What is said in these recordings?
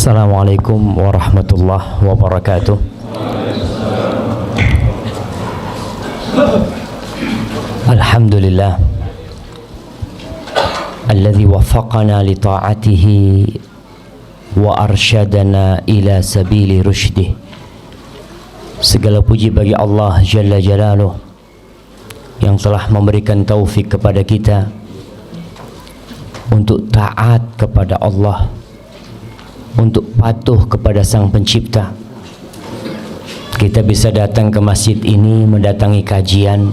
Assalamualaikum warahmatullahi wabarakatuh. Alhamdulillah alladzi waffaqana li ta'atihi wa arsyadana ila sabili rusydih. Segala puji bagi Allah Jalla Jalaluh yang telah memberikan taufik kepada kita untuk taat kepada Allah, untuk patuh kepada Sang Pencipta. Kita bisa datang ke masjid ini, mendatangi kajian,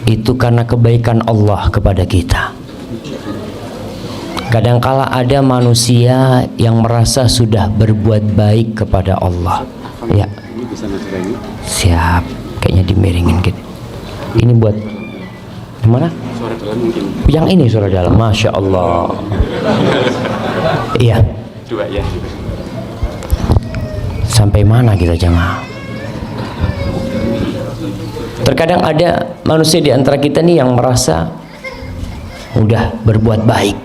itu karena kebaikan Allah kepada kita. Kadangkala ada manusia yang merasa sudah berbuat baik kepada Allah. Ya, siap, kayaknya dimiringin gitu. Ini buat gimana? Suara dalam mungkin. Yang ini suara dalam, Masya Allah. Iya. Dua ya. Sampai mana kita jamaah? Terkadang ada manusia di antara kita nih yang merasa udah berbuat baik,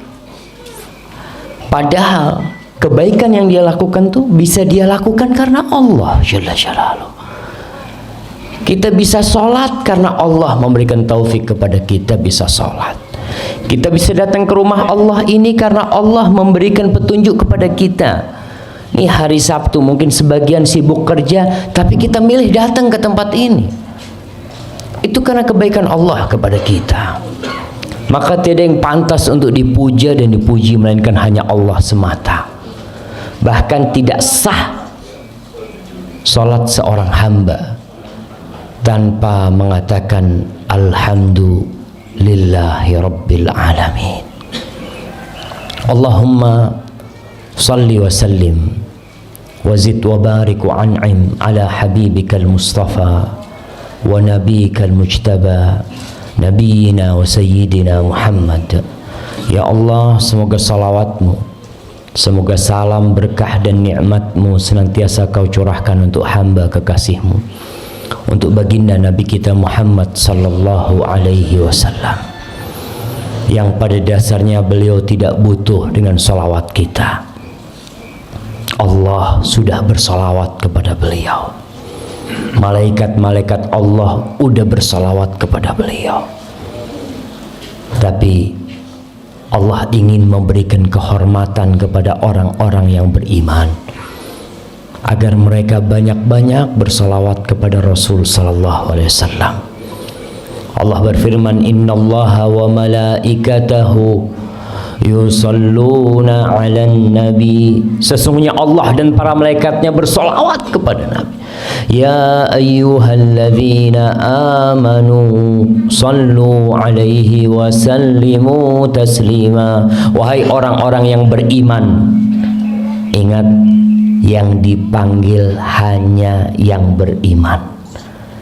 padahal kebaikan yang dia lakukan tuh bisa dia lakukan karena Allah Jalla Jalaluh. Kita bisa sholat karena Allah memberikan taufik kepada kita bisa sholat. Kita bisa datang ke rumah Allah ini karena Allah memberikan petunjuk kepada kita. Ini hari Sabtu, mungkin sebagian sibuk kerja, tapi kita milih datang ke tempat ini. Itu karena kebaikan Allah kepada kita. Maka tiada yang pantas untuk dipuja dan dipuji melainkan hanya Allah semata. Bahkan tidak sah sholat seorang hamba tanpa mengatakan Alhamdulillahi Rabbil Alamin. Allahumma salli wa sallim wa zid wa barik wa an'im ala habibikal mustafa wa nabiyikal mujtaba nabiyina wa sayyidina Muhammad. Ya Allah, semoga salawatmu, semoga salam berkah dan nikmatmu senantiasa kau curahkan untuk hamba kekasihmu, untuk baginda Nabi kita Muhammad sallallahu alaihi wasallam, yang pada dasarnya beliau tidak butuh dengan salawat kita. Allah sudah bersalawat kepada beliau. Malaikat-malaikat Allah udah bersalawat kepada beliau. Tapi Allah ingin memberikan kehormatan kepada orang-orang yang beriman, agar mereka banyak-banyak bersalawat kepada Rasul sallallahu alaihi wasallam. Allah berfirman, innallaha wa malaikatahu yusalluna 'alan nabi. Sesungguhnya Allah dan para malaikatnya bersalawat kepada Nabi. Ya ayyuhalladzina amanu sallu 'alaihi wa sallimu taslima. Wahai orang-orang yang beriman, ingat, yang dipanggil hanya yang beriman.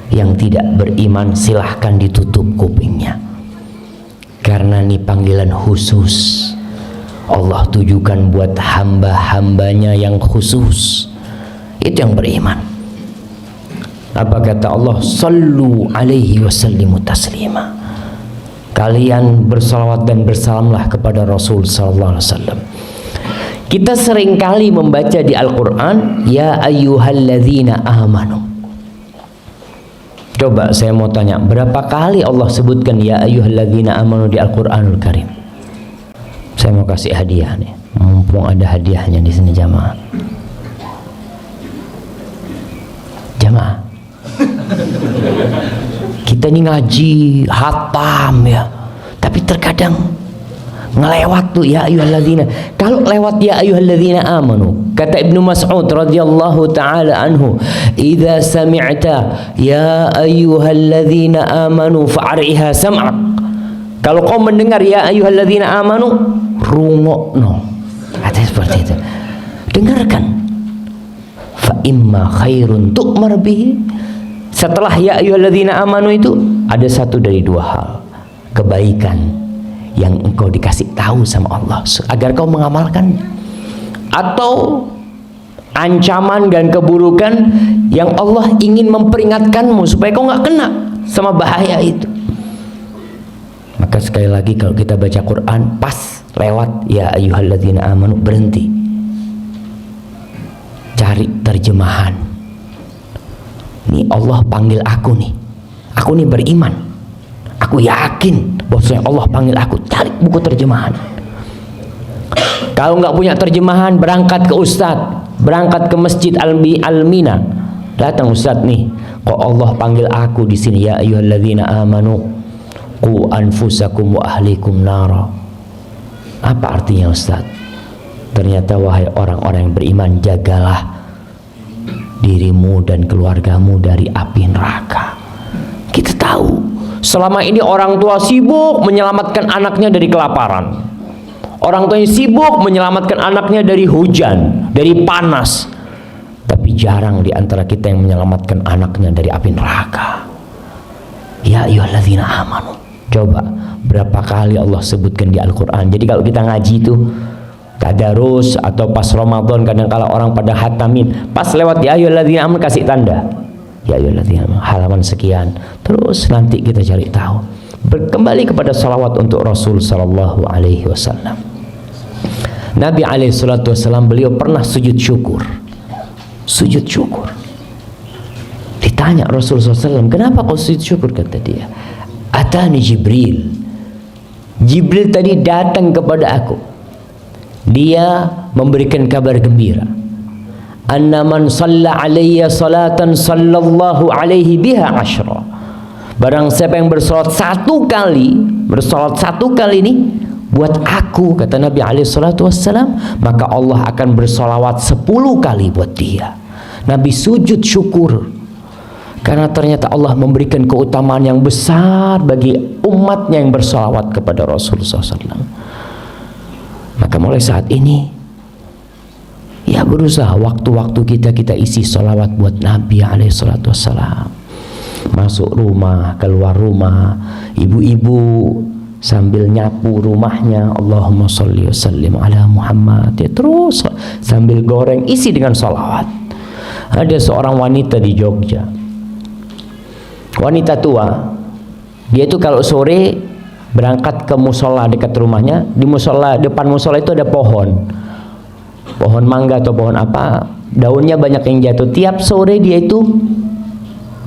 Yang tidak beriman silahkan ditutup kupingnya, karena ini panggilan khusus. Allah tujukan buat hamba-hambanya yang khusus, itu yang beriman. Apa kata Allah? Sallu alaihi wasallimu taslima. Kalian bersalawat dan bersalamlah kepada Rasul sallallahu alaihi wasallam. Kita seringkali membaca di Al-Quran, ya ayyuhalladzina amanu. Coba saya mau tanya, berapa kali Allah sebutkan ya ayyuhalladzina amanu di Al-Quranul Karim? Saya mau kasih hadiah nih, mumpung ada hadiahnya di sini jamaah. Jamaah, kita ini ngaji, hatam ya, tapi terkadang ngelewat tuh ya ayyuhalladzina. Kalau lewat ya ayyuhalladzina amanu, kata Ibnu Mas'ud radhiyallahu taala anhu, idza sami'ta ya ayyuhalladzina amanu fa'riha sam'ak. Kalau kau mendengar ya ayyuhalladzina amanu, rungokno. Kata seperti itu. Dengarkan. Fa imma khairun tu'mar bihi. Setelah ya ayyuhalladzina amanu itu ada satu dari dua hal, kebaikan yang engkau dikasih tahu sama Allah agar kau mengamalkan, atau ancaman dan keburukan yang Allah ingin memperingatkanmu supaya kau nggak kena sama bahaya itu. Maka sekali lagi kalau kita baca Quran pas lewat ya ayyuhalladzina amanu berhenti. cari terjemahan. Nih Allah panggil aku nih beriman, aku yakin bahwasanya Allah panggil aku, cari buku terjemahan. Kalau nggak punya terjemahan, berangkat ke ustadz, berangkat ke masjid Al-Mina, datang ustadz nih, kok Allah panggil aku di sini, ya ayyuhalladzina amanu qu anfusakum wa ahlikum nara. Apa artinya ustadz? Ternyata wahai orang-orang yang beriman, jagalah dirimu dan keluargamu dari api neraka. Kita tahu selama ini orang tua sibuk menyelamatkan anaknya dari kelaparan, orang tuanya sibuk menyelamatkan anaknya dari hujan, dari panas, tapi jarang di antara kita yang menyelamatkan anaknya dari api neraka. Ya ayyuhalladzina amanu. Coba berapa kali Allah sebutkan di Al-Quran. Jadi kalau kita ngaji itu tadarus atau pas Ramadan, kadang kala orang pada hatamin, pas lewat ya ayyuhalladzina amanu kasih tanda ya ayyuhalladzina amanu halaman sekian, terus nanti kita cari tahu. Kembali kepada salawat untuk Rasul sallallahu alaihi wasallam. Nabi alaihi salatu wasallam, beliau pernah sujud syukur. Sujud syukur. Ditanya Rasul SAW, kenapa kau sujud syukur? Kata dia, atani Jibril. Jibril tadi datang kepada aku. Dia memberikan kabar gembira. Anna man shalla alayya salatan sallallahu alaihi biha asyra. Barang siapa yang bersolat satu kali ini buat aku, kata Nabi alaihi salatu wassalam, maka Allah akan bersolawat 10 kali buat dia. Nabi sujud syukur karena ternyata Allah memberikan keutamaan yang besar bagi umatnya yang bersolawat kepada Rasulullah SAW. Maka mulai saat ini ya berusaha waktu-waktu kita isi solawat buat Nabi alaihi salatu wassalam. Masuk rumah, keluar rumah, ibu-ibu sambil nyapu rumahnya, Allahumma sholli wa sallim ala Muhammad, ya terus sambil goreng isi dengan salawat. Ada seorang wanita di Jogja, wanita tua, dia itu kalau sore berangkat ke musola dekat rumahnya. Di musola, depan musola itu ada pohon mangga atau pohon apa, daunnya banyak yang jatuh. Tiap sore dia itu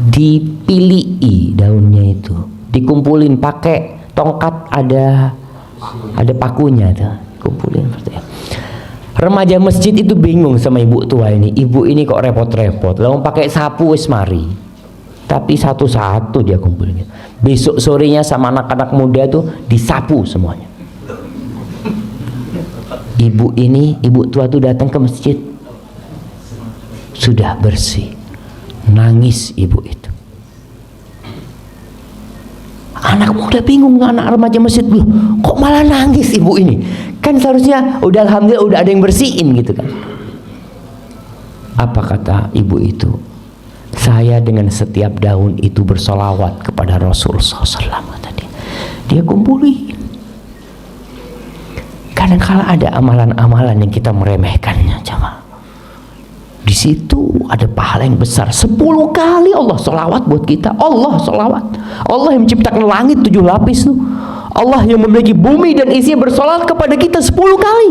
dipilih daunnya itu, dikumpulin pakai tongkat, ada pakunya tuh, kumpulin. Remaja masjid itu bingung sama ibu tua ini. Ibu ini kok repot-repot, lalu pakai sapu wis mari, tapi satu-satu dia kumpulin. Besok sorenya sama anak-anak muda tuh disapu semuanya. Ibu tua tuh datang ke masjid, sudah bersih, nangis ibu itu. Anak muda bingung, anak remaja masjid, loh kok malah nangis ibu ini? Kan seharusnya udah alhamdulillah udah ada yang bersihin gitu kan. Apa kata ibu itu? Saya dengan setiap daun itu bersolawat kepada Rasulullah SAW. Tadi dia kumpulin. Kadang-kala ada amalan-amalan yang kita meremehkannya, jamaah. Di situ ada pahala yang besar. 10 kali Allah solawat buat kita. Allah solawat. Allah yang menciptakan langit 7 lapis tuh. Allah yang memiliki bumi dan isinya bersolawat kepada kita 10 kali.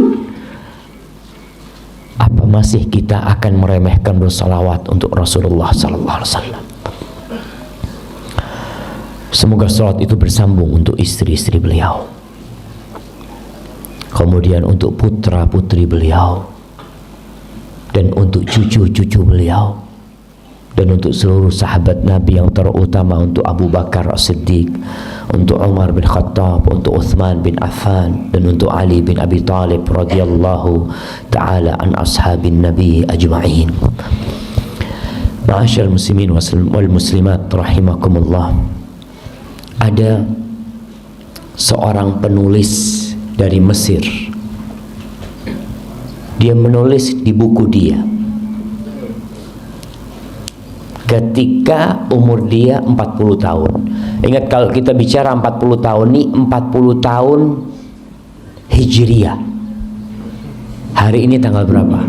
Apa masih kita akan meremehkan bersolawat untuk Rasulullah sallallahu alaihi wasallam? Semoga salawat itu bersambung untuk istri-istri beliau, kemudian untuk putra-putri beliau, dan untuk cucu-cucu beliau, dan untuk seluruh sahabat Nabi yang terutama, untuk Abu Bakar As-Siddiq, untuk Umar bin Khattab, untuk Uthman bin Affan, dan untuk Ali bin Abi Talib radhiyallahu ta'ala an ashabin Nabi ajma'in. Ma'asyar muslimin wal muslimat rahimakumullah. Ada seorang penulis dari Mesir. Dia menulis di buku dia ketika umur dia 40 tahun. Ingat, kalau kita bicara 40 tahun ini 40 tahun Hijriyah. Hari ini tanggal berapa?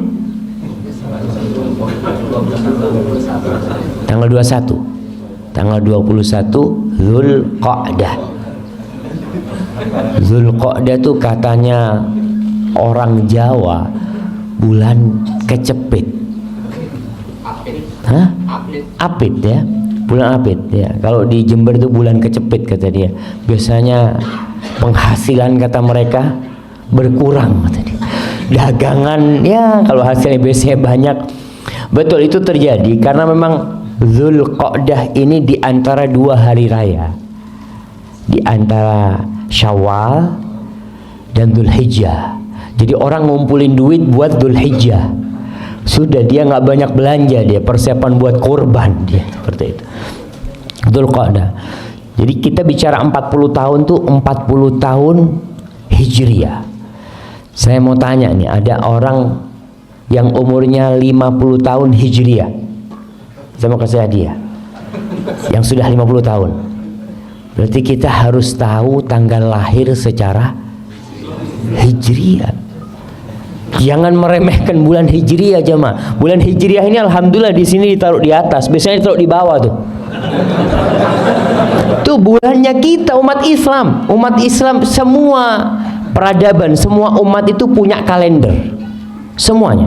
Tanggal 21. Tanggal 21 Zulqa'dah. Zulqa'dah itu katanya orang Jawa bulan kecepit. Hah? Apit ya, bulan Apit ya. Kalau di Jember itu bulan kecepit kata dia. Biasanya penghasilan kata mereka berkurang kata dia. Dagangan ya kalau hasilnya biasanya banyak. Betul, itu terjadi karena memang Dzulqa'dah ini di antara dua hari raya, di antara Syawal dan Dzulhijjah. Jadi orang ngumpulin duit buat Dzulhijjah. Sudah dia nggak banyak belanja, dia persiapan buat kurban dia seperti itu. Dzulqa'dah. Jadi kita bicara 40 tahun tuh 40 tahun Hijriah. Saya mau tanya nih, ada orang yang umurnya 50 tahun Hijriah. Saya mau kasih hadiah. Yang sudah 50 tahun. Berarti kita harus tahu tanggal lahir secara Hijriah. Jangan meremehkan bulan Hijriah jemaah. Bulan Hijriah ini alhamdulillah di sini ditaruh di atas, biasanya ditaruh di bawah tuh. Tuh bulannya kita umat Islam. Umat Islam semua peradaban, semua umat itu punya kalender. Semuanya.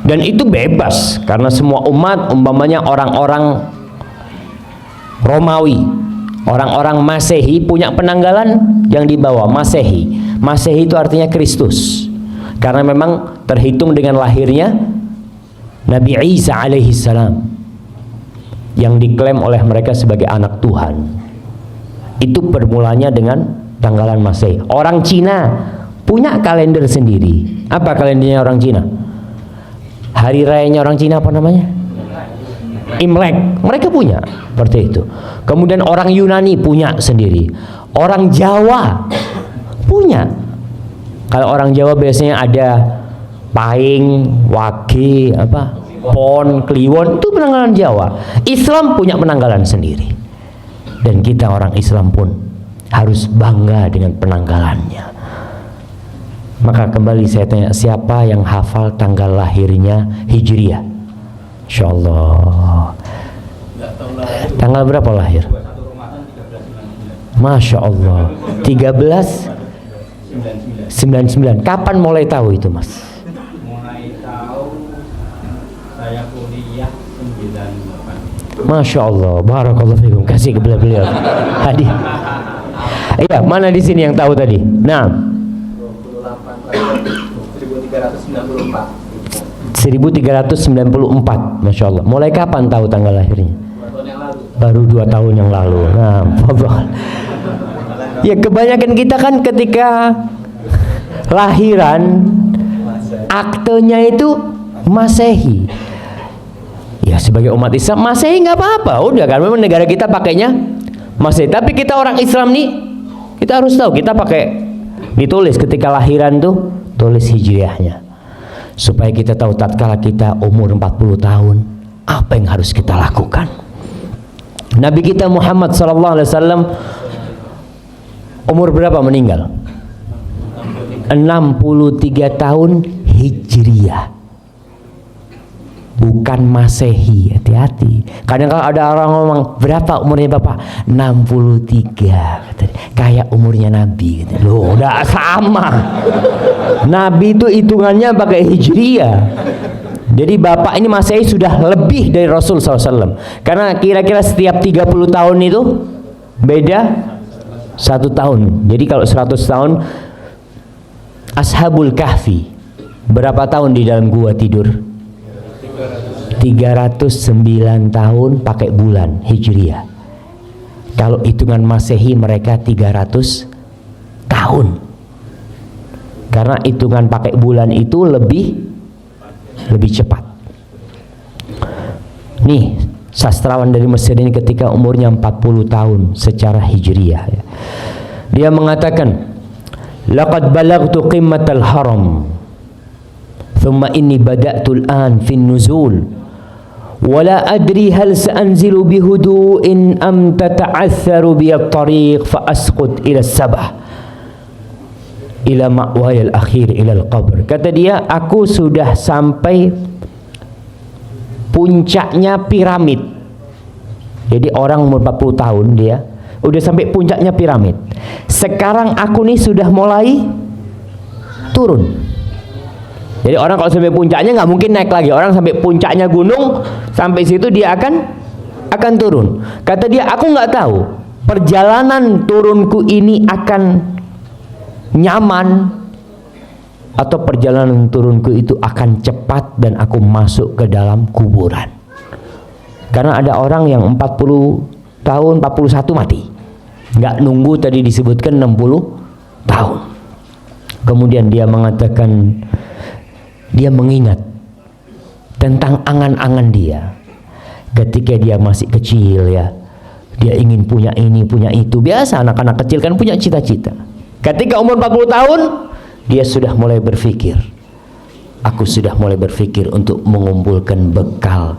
Dan itu bebas karena semua umat umpamanya orang-orang Romawi, orang-orang Masehi punya penanggalan yang dibawa Masehi. Masehi itu artinya Kristus. Karena memang terhitung dengan lahirnya Nabi Isa alaihi salam yang diklaim oleh mereka sebagai anak Tuhan. Itu permulanya dengan tanggalan Masehi. Orang Cina punya kalender sendiri. Apa kalendernya orang Cina? Hari rayanya orang Cina apa namanya? Imlek. Mereka punya seperti itu. Kemudian orang Yunani punya sendiri. Orang Jawa punya. Kalau orang Jawa biasanya ada Pahing, Wage, apa, Pon, Kliwon, itu penanggalan Jawa. Islam punya penanggalan sendiri. Dan kita orang Islam pun harus bangga dengan penanggalannya. Maka kembali saya tanya, siapa yang hafal tanggal lahirnya Hijriah? Insyaallah. Tanggal berapa lahir? Masya Allah. 1399. Kapan mulai tahu itu, Mas? Mulai tahu saya kuliah 98. Masya Allah. Barakallahu fikum. Kasih ke beliau. Hadi. Iya, mana di sini yang tahu tadi? Nah. 1394. Masya Allah. Mulai kapan tahu tanggal lahirnya? 2 tahun yang lalu. Baru 2 tahun yang lalu. Nah, ya kebanyakan kita kan ketika lahiran aktenya itu Masehi. Ya sebagai umat Islam Masehi nggak apa-apa, udah kan memang negara kita pakainya Masehi. Tapi kita orang Islam nih, kita harus tahu kita pakai ditulis ketika lahiran tuh tulis Hijriahnya, supaya kita tahu tatkala kita umur 40 tahun apa yang harus kita lakukan. Nabi kita Muhammad SAW umur berapa meninggal? 63 tahun Hijriah, bukan Masehi. Hati-hati. Kadang kalau ada orang ngomong berapa umurnya Bapak? 63. Kayak umurnya Nabi. Loh, udah sama. Nabi itu hitungannya pakai Hijriah. Jadi Bapak ini Masehi sudah lebih dari Rasul SAW. Karena kira-kira setiap 30 tahun itu beda 1 tahun. Jadi kalau 100 tahun, Ashabul Kahfi berapa tahun di dalam gua tidur? 309 tahun pakai bulan Hijriah. Kalau hitungan Masehi mereka 300 tahun. Karena hitungan pakai bulan itu lebih cepat. Nih, sastrawan dari Mesir ini ketika umurnya 40 tahun secara Hijriah ya. Dia mengatakan, laqad balagtu qimmatal haram thumma inni bada'tu al-an fi an-nuzul wa la adri hal sa'anzilu bihudu'in am tata'atharu bi at-tariq fa asqut ila as-sabah ila ma'waya al-akhir ila al-qabr. Kata dia, aku sudah sampai puncaknya piramid. Jadi orang umur 40 tahun dia udah sampai puncaknya piramid. Sekarang aku nih sudah mulai turun. Jadi orang kalau sampai puncaknya nggak mungkin naik lagi. Orang sampai puncaknya gunung, sampai situ dia akan turun. Kata dia, aku nggak tahu perjalanan turunku ini akan nyaman atau perjalanan turunku itu akan cepat dan aku masuk ke dalam kuburan. Karena ada orang yang 40 tahun, 41 mati, nggak nunggu tadi disebutkan 60 tahun. Kemudian dia mengatakan, dia mengingat tentang angan-angan dia ketika dia masih kecil ya. Dia ingin punya ini, punya itu. Biasa anak-anak kecil kan punya cita-cita. Ketika umur 40 tahun, dia sudah mulai berpikir, aku sudah mulai berpikir untuk mengumpulkan bekal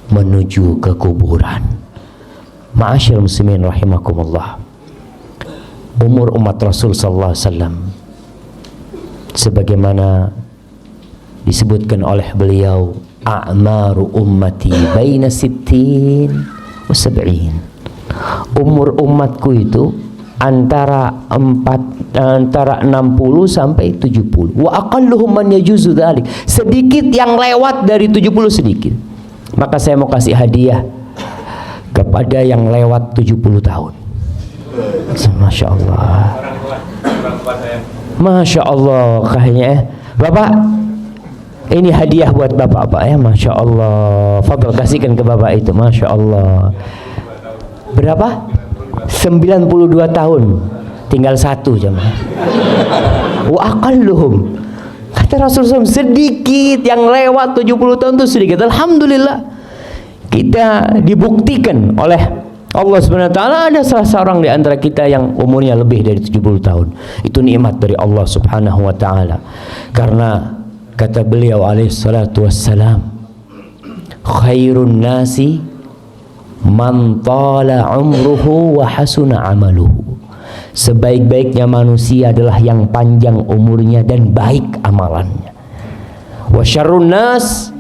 menuju ke kuburan. Ma'asyiral muslimin rahimakumullah. Umur umat Rasul sallallahu alaihi wasallam sebagaimana disebutkan oleh beliau, a'maru ummati baina 60 wa 70. Umur umatku itu antara 60 sampai 70. Wa aqalluhum man yajuzu dzalik. Sedikit yang lewat dari 70, sedikit. Maka saya mau kasih hadiah kepada yang lewat 70 tahun. Masya Allah. Masya Allah kayaknya Bapak, ini hadiah buat Bapak Pak ya. Masya Allah. Fadl kasihkan ke Bapak itu. Masya Allah. Berapa? 92 tahun. Tinggal satu jemaah. Wa aqalluhum. Kata Rasulullah SAW, sedikit yang lewat 70 tahun itu sedikit. Alhamdulillah kita dibuktikan oleh Allah Subhanahu wa taala ada salah seorang di antara kita yang umurnya lebih dari 70 tahun. Itu nikmat dari Allah Subhanahu wa taala. Karena kata beliau alaihi salatu wassalam, khairun nasi man tala umruhu wa hasuna amaluhu. Sebaik-baiknya manusia adalah yang panjang umurnya dan baik amalannya. Wa syarrun nas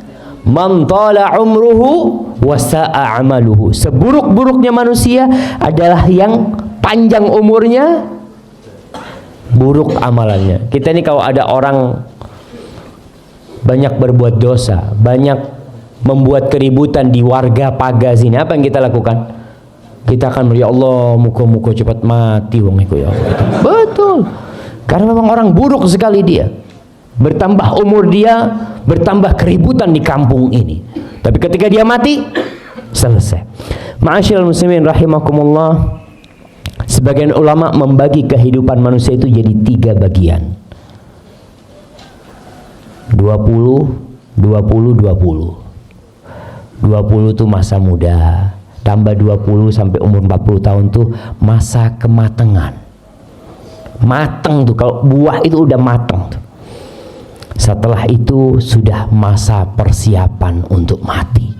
man tala umruhu wa sa'a amaluhu. Seburuk-buruknya manusia adalah yang panjang umurnya, buruk amalannya. Kita ini kalau ada orang banyak berbuat dosa, banyak membuat keributan di warga paga sini, apa yang kita lakukan? Kita akan ya Allah, muka-muka cepat mati wong iku ya Allah. Betul. Karena memang orang buruk sekali dia. Bertambah umur dia, bertambah keributan di kampung ini. Tapi ketika dia mati, selesai. Ma'asyiral muslimin rahimakumullah. Sebagian ulama membagi kehidupan manusia itu jadi 3 bagian. 20 itu masa muda. Tambah 20 sampai umur 40 tahun tuh masa kematangan. Mateng tuh, kalau buah itu udah mateng tuh. Setelah itu sudah masa persiapan untuk mati.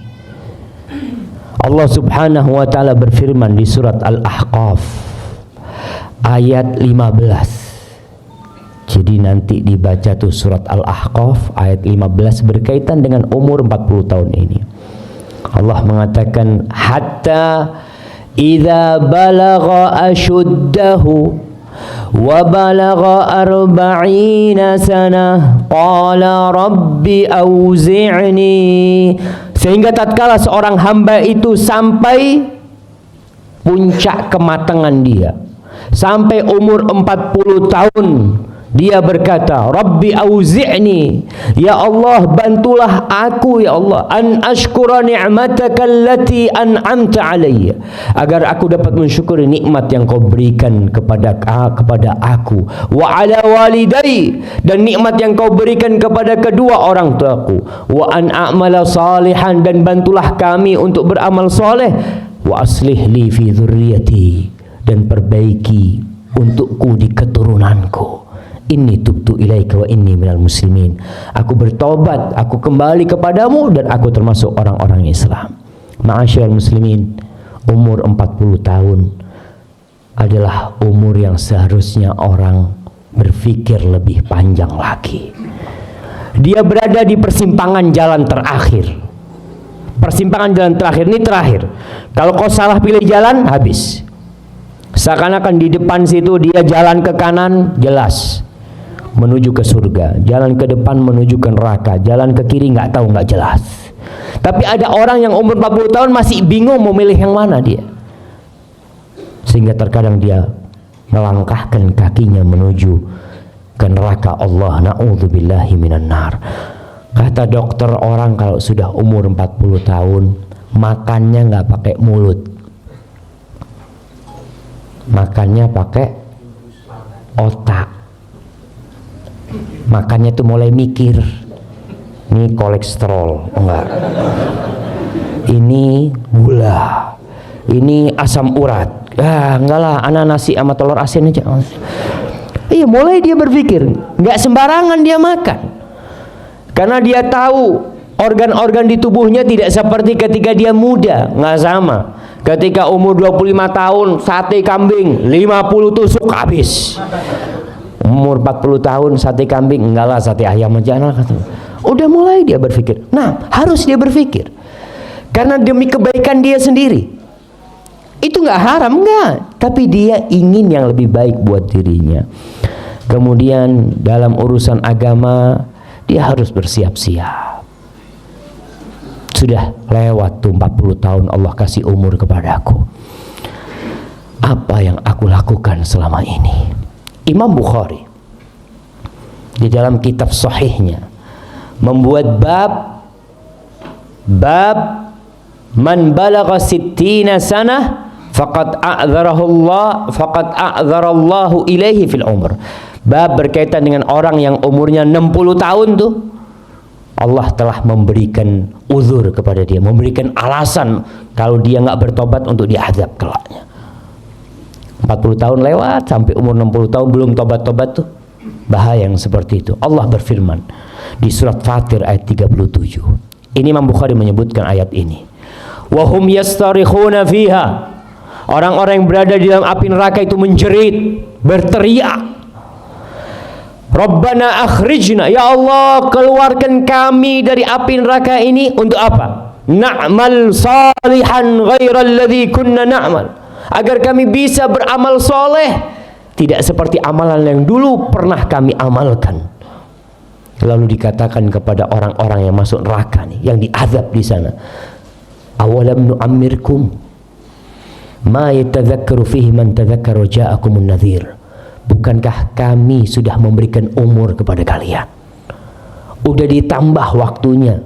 Allah Subhanahu wa taala berfirman di surat Al-Ahqaf ayat 15. Jadi nanti dibaca tuh surat Al-Ahqaf ayat 15 berkaitan dengan umur 40 tahun ini. Allah mengatakan hatta idza balagha ashuddahu wa balagha 40 sanah qala rabbi auzi'ni, sehingga tatkala seorang hamba itu sampai puncak kematangan dia, sampai umur 40 tahun, dia berkata, Rabbi auzi'ni, ya Allah bantulah aku ya Allah, an ashkura ni'mataka allati an'amta alayya, agar aku dapat mensyukuri nikmat yang kau berikan kepada aku, wa ala walidai, dan nikmat yang kau berikan kepada kedua orang tuaku, wa an a'mala salihan, dan bantulah kami untuk beramal soleh, wa aslih li fi dzurriyyati, dan perbaiki untukku di keturunanku. Inni tubtu ilaika wa inni minal muslimin. Aku bertobat, aku kembali kepadamu dan aku termasuk orang-orang Islam. Ma'asyiral muslimin, umur 40 tahun adalah umur yang seharusnya orang berpikir lebih panjang lagi. Dia berada di persimpangan jalan terakhir. Persimpangan jalan terakhir ini terakhir. Kalau kau salah pilih jalan, habis. Seakan-akan di depan situ dia jalan ke kanan, jelas menuju ke surga, jalan ke depan menuju ke neraka, jalan ke kiri nggak tahu, nggak jelas. Tapi ada orang yang umur 40 tahun masih bingung mau milih yang mana dia, sehingga terkadang dia melangkahkan kakinya menuju ke neraka Allah. Na'udzubillahi minan nar. Kata dokter, orang kalau sudah umur 40 tahun makannya nggak pakai mulut, makannya pakai otak. Makannya tuh mulai mikir, ini kolesterol enggak, ini gula, ini asam urat, enggak lah, anak nasi sama telur asin aja. Iya, mulai dia berpikir, nggak sembarangan dia makan, karena dia tahu organ-organ di tubuhnya tidak seperti ketika dia muda, nggak sama. Ketika umur 25 tahun sate kambing 50 tusuk habis. Umur 40 tahun sate kambing, enggak lah, sate ayam aja. Udah mulai dia berpikir. Nah, harus dia berpikir, karena demi kebaikan dia sendiri. Itu nggak haram, enggak, tapi dia ingin yang lebih baik buat dirinya. Kemudian dalam urusan agama dia harus bersiap-siap. Sudah lewat tuh 40 tahun Allah kasih umur kepadaku. Apa yang aku lakukan selama ini? Imam Bukhari di dalam kitab sahihnya membuat bab man balagha sittina sanah faqad a'dzarallahu ilaihi fil umr. Bab berkaitan dengan orang yang umurnya 60 tahun tuh Allah telah memberikan uzur kepada dia, memberikan alasan kalau dia nggak bertobat untuk diazab kelaknya. 40 tahun lewat sampai umur 60 tahun belum tobat-tobat tuh bahaya yang seperti itu. Allah berfirman di surat Fatir ayat 37. Ini Imam Bukhari menyebutkan ayat ini. Wa hum yastarikhuna fiha. Orang-orang yang berada di dalam api neraka itu menjerit, berteriak. Rabbana akhrijna, ya Allah keluarkan kami dari api neraka ini untuk apa? Na'mal salihan ghairal ladzi kunna na'mal. Agar kami bisa beramal soleh tidak seperti amalan yang dulu pernah kami amalkan. Lalu dikatakan kepada orang-orang yang masuk neraka nih, yang diazab di sana, awalam nu'ammirkum ma yatadzakkaru fihi man tadzakkara ja'akumun nadhir. Bukankah kami sudah memberikan umur kepada kalian? Udah ditambah waktunya,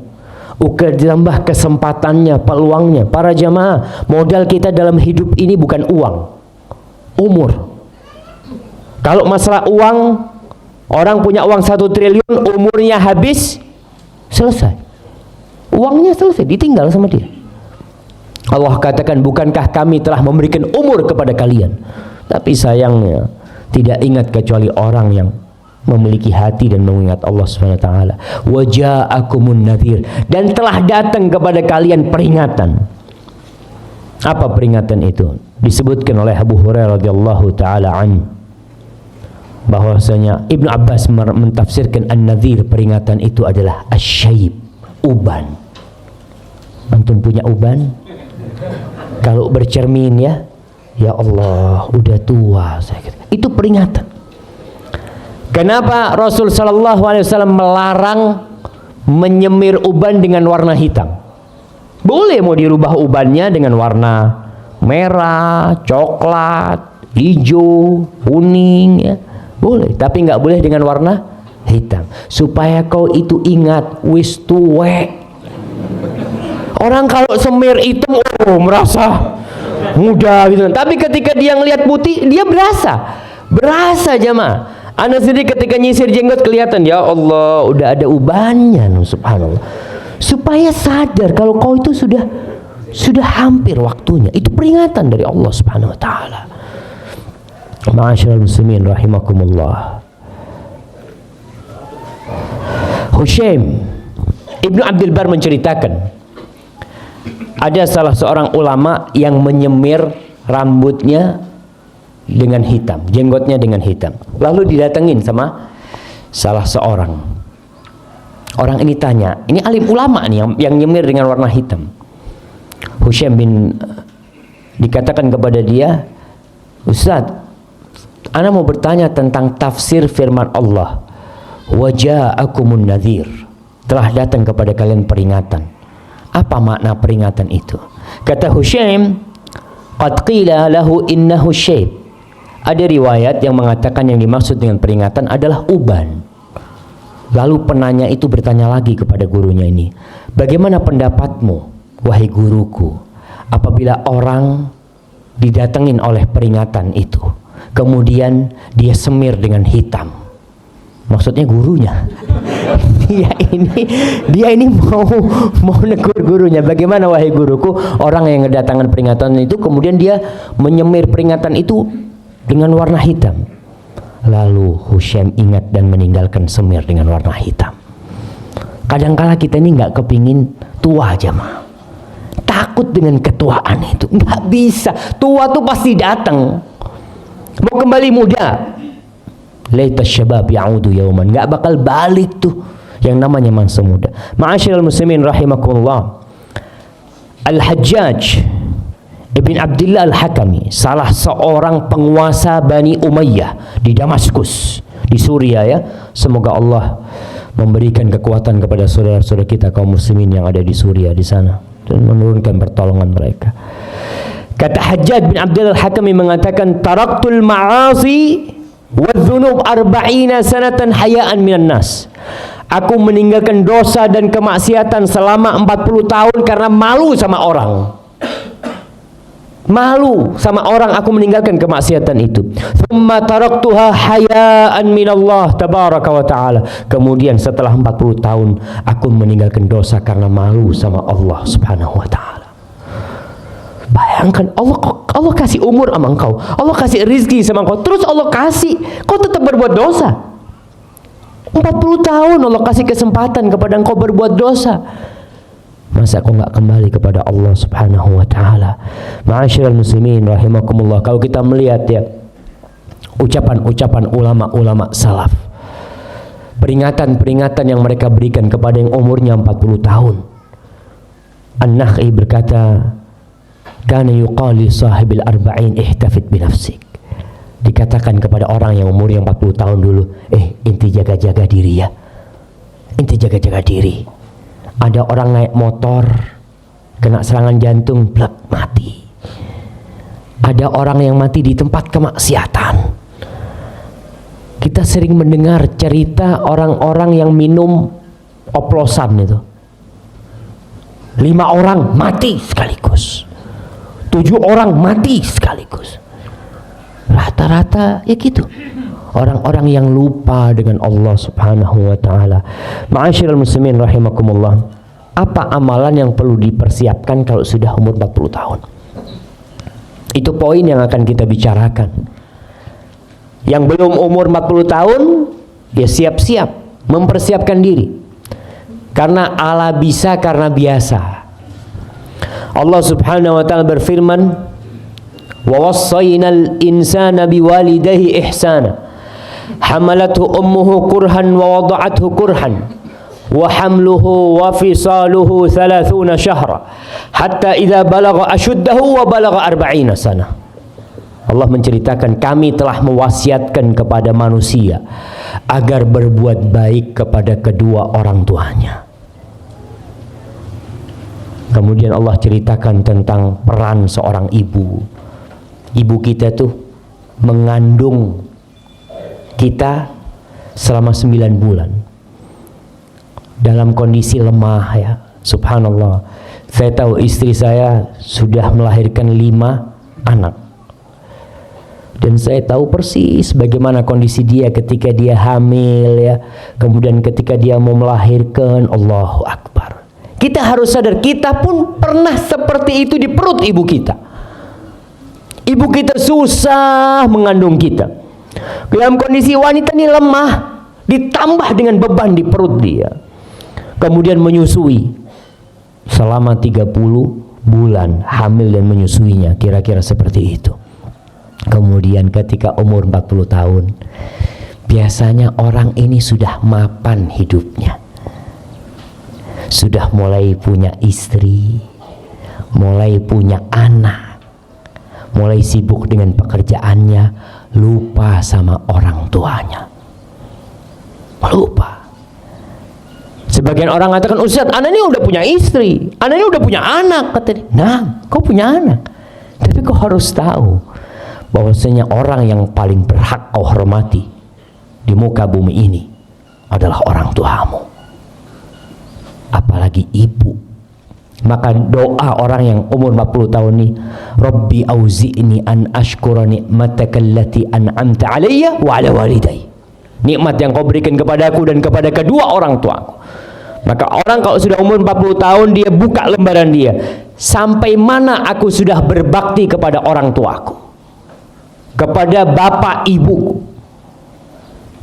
udah ditambah kesempatannya, peluangnya. Para jamaah, modal kita dalam hidup ini bukan uang, umur. Kalau masalah uang, orang punya uang 1 triliun, umurnya habis, selesai, uangnya selesai, ditinggal sama dia. Allah katakan, bukankah kami telah memberikan umur kepada kalian? Tapi sayangnya tidak ingat kecuali orang yang memiliki hati dan mengingat Allah SWT. Wa ja'akumun nadhir, dan telah datang kepada kalian peringatan. Apa peringatan itu? Disebutkan oleh Abu Hurairah radhiyallahu taala an, bahwasanya Ibnu Abbas mentafsirkan an-nadhir, peringatan itu adalah asyaib, uban. Antum punya uban? Kalau bercermin ya Allah udah tua saya. Itu peringatan. Kenapa Rasul sallallahu alaihi wasallam melarang menyemir uban dengan warna hitam? Boleh mau dirubah ubannya dengan warna merah, coklat, hijau, kuning ya. Boleh, tapi nggak boleh dengan warna hitam. Supaya kau itu ingat wis tuwek. Orang kalau semir hitam merasa muda gitu. Tapi ketika dia ngelihat putih, dia berasa jamaah. Anak sendiri ketika nyisir jenggot kelihatan, ya Allah udah ada ubannya, subhanallah. Supaya sadar kalau kau itu sudah hampir waktunya. Itu peringatan dari Allah Subhanahu wa taala. Ma'asyiral muslimin rahimakumullah. Hushaim Ibnu Abdul Bar menceritakan, ada salah seorang ulama yang menyemir rambutnya dengan hitam, jenggotnya dengan hitam. Lalu didatengin sama salah seorang. Orang ini tanya, ini alim ulama nih yang nyemir dengan warna hitam. Hushaim bin dikatakan kepada dia, Ustaz, ana mau bertanya tentang tafsir firman Allah. Waja'akumun nadhir, telah datang kepada kalian peringatan. Apa makna peringatan itu? Kata Hushaim, qad qila lahu innahu syayb. Ada riwayat yang mengatakan yang dimaksud dengan peringatan adalah uban. Lalu penanya itu bertanya lagi kepada gurunya ini, bagaimana pendapatmu, wahai guruku, apabila orang didatengin oleh peringatan itu, kemudian dia semir dengan hitam? Maksudnya gurunya. dia ini mau negur gurunya. Bagaimana wahai guruku, orang yang kedatangan peringatan itu kemudian dia menyemir peringatan itu dengan warna hitam. Lalu Hushaim ingat dan meninggalkan semir dengan warna hitam. Kadangkala kita ini nggak kepingin tua aja mah. Takut dengan ketuaan itu. Nggak bisa. Tua tuh pasti datang. Mau kembali muda. Laita syabab ya'udu yauman, enggak bakal balik tuh yang namanya masa muda. Ma'asyiral muslimin rahimakumullah. Al-Hajjaj Ibn Abdillah Al-Hakami, salah seorang penguasa Bani Umayyah di Damaskus, di Suriah ya. Semoga Allah memberikan kekuatan kepada saudara-saudara kita kaum muslimin yang ada di Suriah di sana dan menurunkan pertolongan mereka. Kata Hajjaj bin Abdillah Al-Hakami mengatakan, taraktul ma'asi wadzunub 40 sanatan hayaan minan nas. Aku meninggalkan dosa dan kemaksiatan selama 40 tahun karena malu sama orang. Malu sama orang aku meninggalkan kemaksiatan itu. Tsumma taraktuha hayaan minallah tabaraka wa taala. Kemudian setelah 40 tahun aku meninggalkan dosa karena malu sama Allah Subhanahu wa taala. Bayangkan, Allah kasih umur sama engkau, Allah kasih rizki sama engkau, terus Allah kasih kau tetap berbuat dosa. 40 tahun Allah kasih kesempatan kepada engkau berbuat dosa, masa kau nggak kembali kepada Allah Subhanahu wa taala? Ma'asyiral muslimin rahimakumullah, kalau kita melihat ya ucapan-ucapan ulama-ulama salaf, peringatan-peringatan yang mereka berikan kepada yang umurnya 40 tahun. An-Nakhai berkata, kana yuqali sahibil arba'in ihtafid binafsik. Dikatakan kepada orang yang umurnya 40 tahun dulu, inti jaga-jaga diri ya, inti jaga-jaga diri. Ada orang naik motor kena serangan jantung, blek, mati. Ada orang yang mati di tempat kemaksiatan. Kita sering mendengar cerita orang-orang yang minum oplosan itu, 5 orang mati sekaligus, 7 orang mati sekaligus. Rata-rata ya gitu, orang-orang yang lupa dengan Allah Subhanahu wa taala. Ma'asyiral muslimin rahimakumullah, apa amalan yang perlu dipersiapkan kalau sudah umur 40 tahun? Itu poin yang akan kita bicarakan. Yang belum umur 40 tahun ya siap-siap mempersiapkan diri. Karena ala bisa karena biasa. Allah Subhanahu wa taala berfirman, wa wassaynal insana biwalidayhi ihsana hamalathu ummuhu kurhan wa wada'athu kurhan wa hamluhu wa fisaluhu 30 syahra hatta idza balagha ashuddahu wa balagha 40 sana. Allah menceritakan, kami telah mewasiatkan kepada manusia agar berbuat baik kepada kedua orang tuanya. Kemudian Allah ceritakan tentang peran seorang ibu. Ibu kita tuh mengandung kita selama 9 bulan dalam kondisi lemah ya. Subhanallah, saya tahu istri saya sudah melahirkan 5 anak, dan saya tahu persis bagaimana kondisi dia ketika dia hamil ya. Kemudian ketika dia mau melahirkan, Allahu Akbar. Kita harus sadar, kita pun pernah seperti itu di perut ibu kita. Ibu kita susah mengandung kita. Dalam kondisi wanita ini lemah, ditambah dengan beban di perut dia. Kemudian menyusui selama 30 bulan, hamil dan menyusuinya, kira-kira seperti itu. Kemudian ketika umur 40 tahun, biasanya orang ini sudah mapan hidupnya. Sudah mulai punya istri, mulai punya anak, mulai sibuk dengan pekerjaannya, lupa sama orang tuanya. Lupa. Sebagian orang mengatakan, Ustaz, anak ini udah punya istri, anak ini udah punya anak, kata dia. Nah, kau punya anak, tapi kau harus tahu bahwasanya orang yang paling berhak kau hormati di muka bumi ini adalah orang tuamu, apalagi ibu. Maka doa orang yang umur 40 tahun ini, Rabbi auzi'ni an ashkura ni'mataka allati an'amta alayya wa ala walidayya. Nikmat yang kau berikan kepadaku dan kepada kedua orang tuaku. Maka orang kalau sudah umur 40 tahun, dia buka lembaran dia, sampai mana aku sudah berbakti kepada orang tuaku, kepada bapak ibuku.